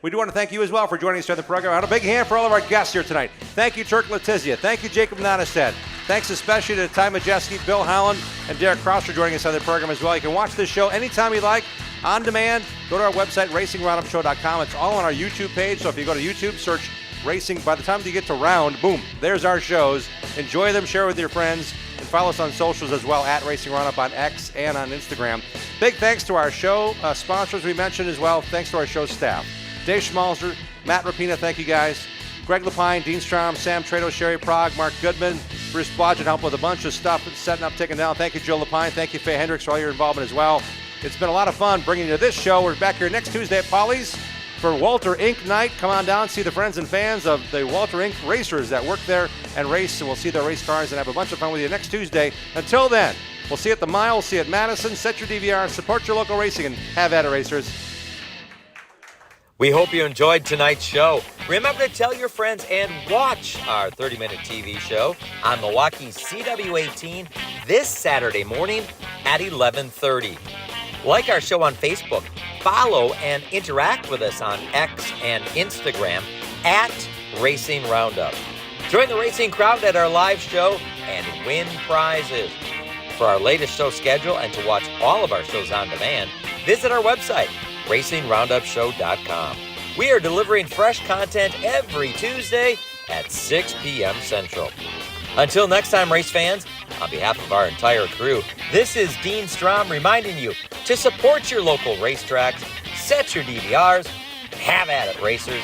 We do want to thank you as well for joining us during the program. I had a big hand for all of our guests here tonight. Thank you, Turk Letizia. Thank you, Jacob Nottestad. Thanks especially to Ty Majeski, Bill Holland, and Derek Cross for joining us on the program as well. You can watch this show anytime you like, on demand. Go to our website, racingroundupshow.com. It's all on our YouTube page, so if you go to YouTube, search Racing. By the time you get to Round, boom, there's our shows. Enjoy them, share with your friends, and follow us on socials as well, at Racing Roundup on X and on Instagram. Big thanks to our show sponsors we mentioned as well. Thanks to our show staff. Dave Schmalzer, Matt Rapina, thank you guys. Greg Lapine, Dean Strom, Sam Trado, Sherry Prague, Mark Goodman, Bruce Blodgett helped with a bunch of stuff, setting up, taking down. Thank you, Joe Lapine. Thank you, Faye Hendricks, for all your involvement as well. It's been a lot of fun bringing you this show. We're back here next Tuesday at Polly's for Walter Inc. night. Come on down, see the friends and fans of the Walter Inc. racers that work there and race, and we'll see their race cars and have a bunch of fun with you next Tuesday. Until then, we'll see you at the mile, see you at Madison. Set your DVR, support your local racing, and have at it, racers. We hope you enjoyed tonight's show. Remember to tell your friends and watch our 30-minute TV show on Milwaukee's CW18 this Saturday morning at 11:30. Like our show on Facebook, follow and interact with us on X and Instagram at Racing Roundup. Join the racing crowd at our live show and win prizes. For our latest show schedule and to watch all of our shows on demand, visit our website, RacingRoundupShow.com. We are delivering fresh content every Tuesday at 6 p.m. Central. Until next time, race fans, on behalf of our entire crew, this is Dean Strom reminding you to support your local racetracks, set your DVRs, and have at it, racers.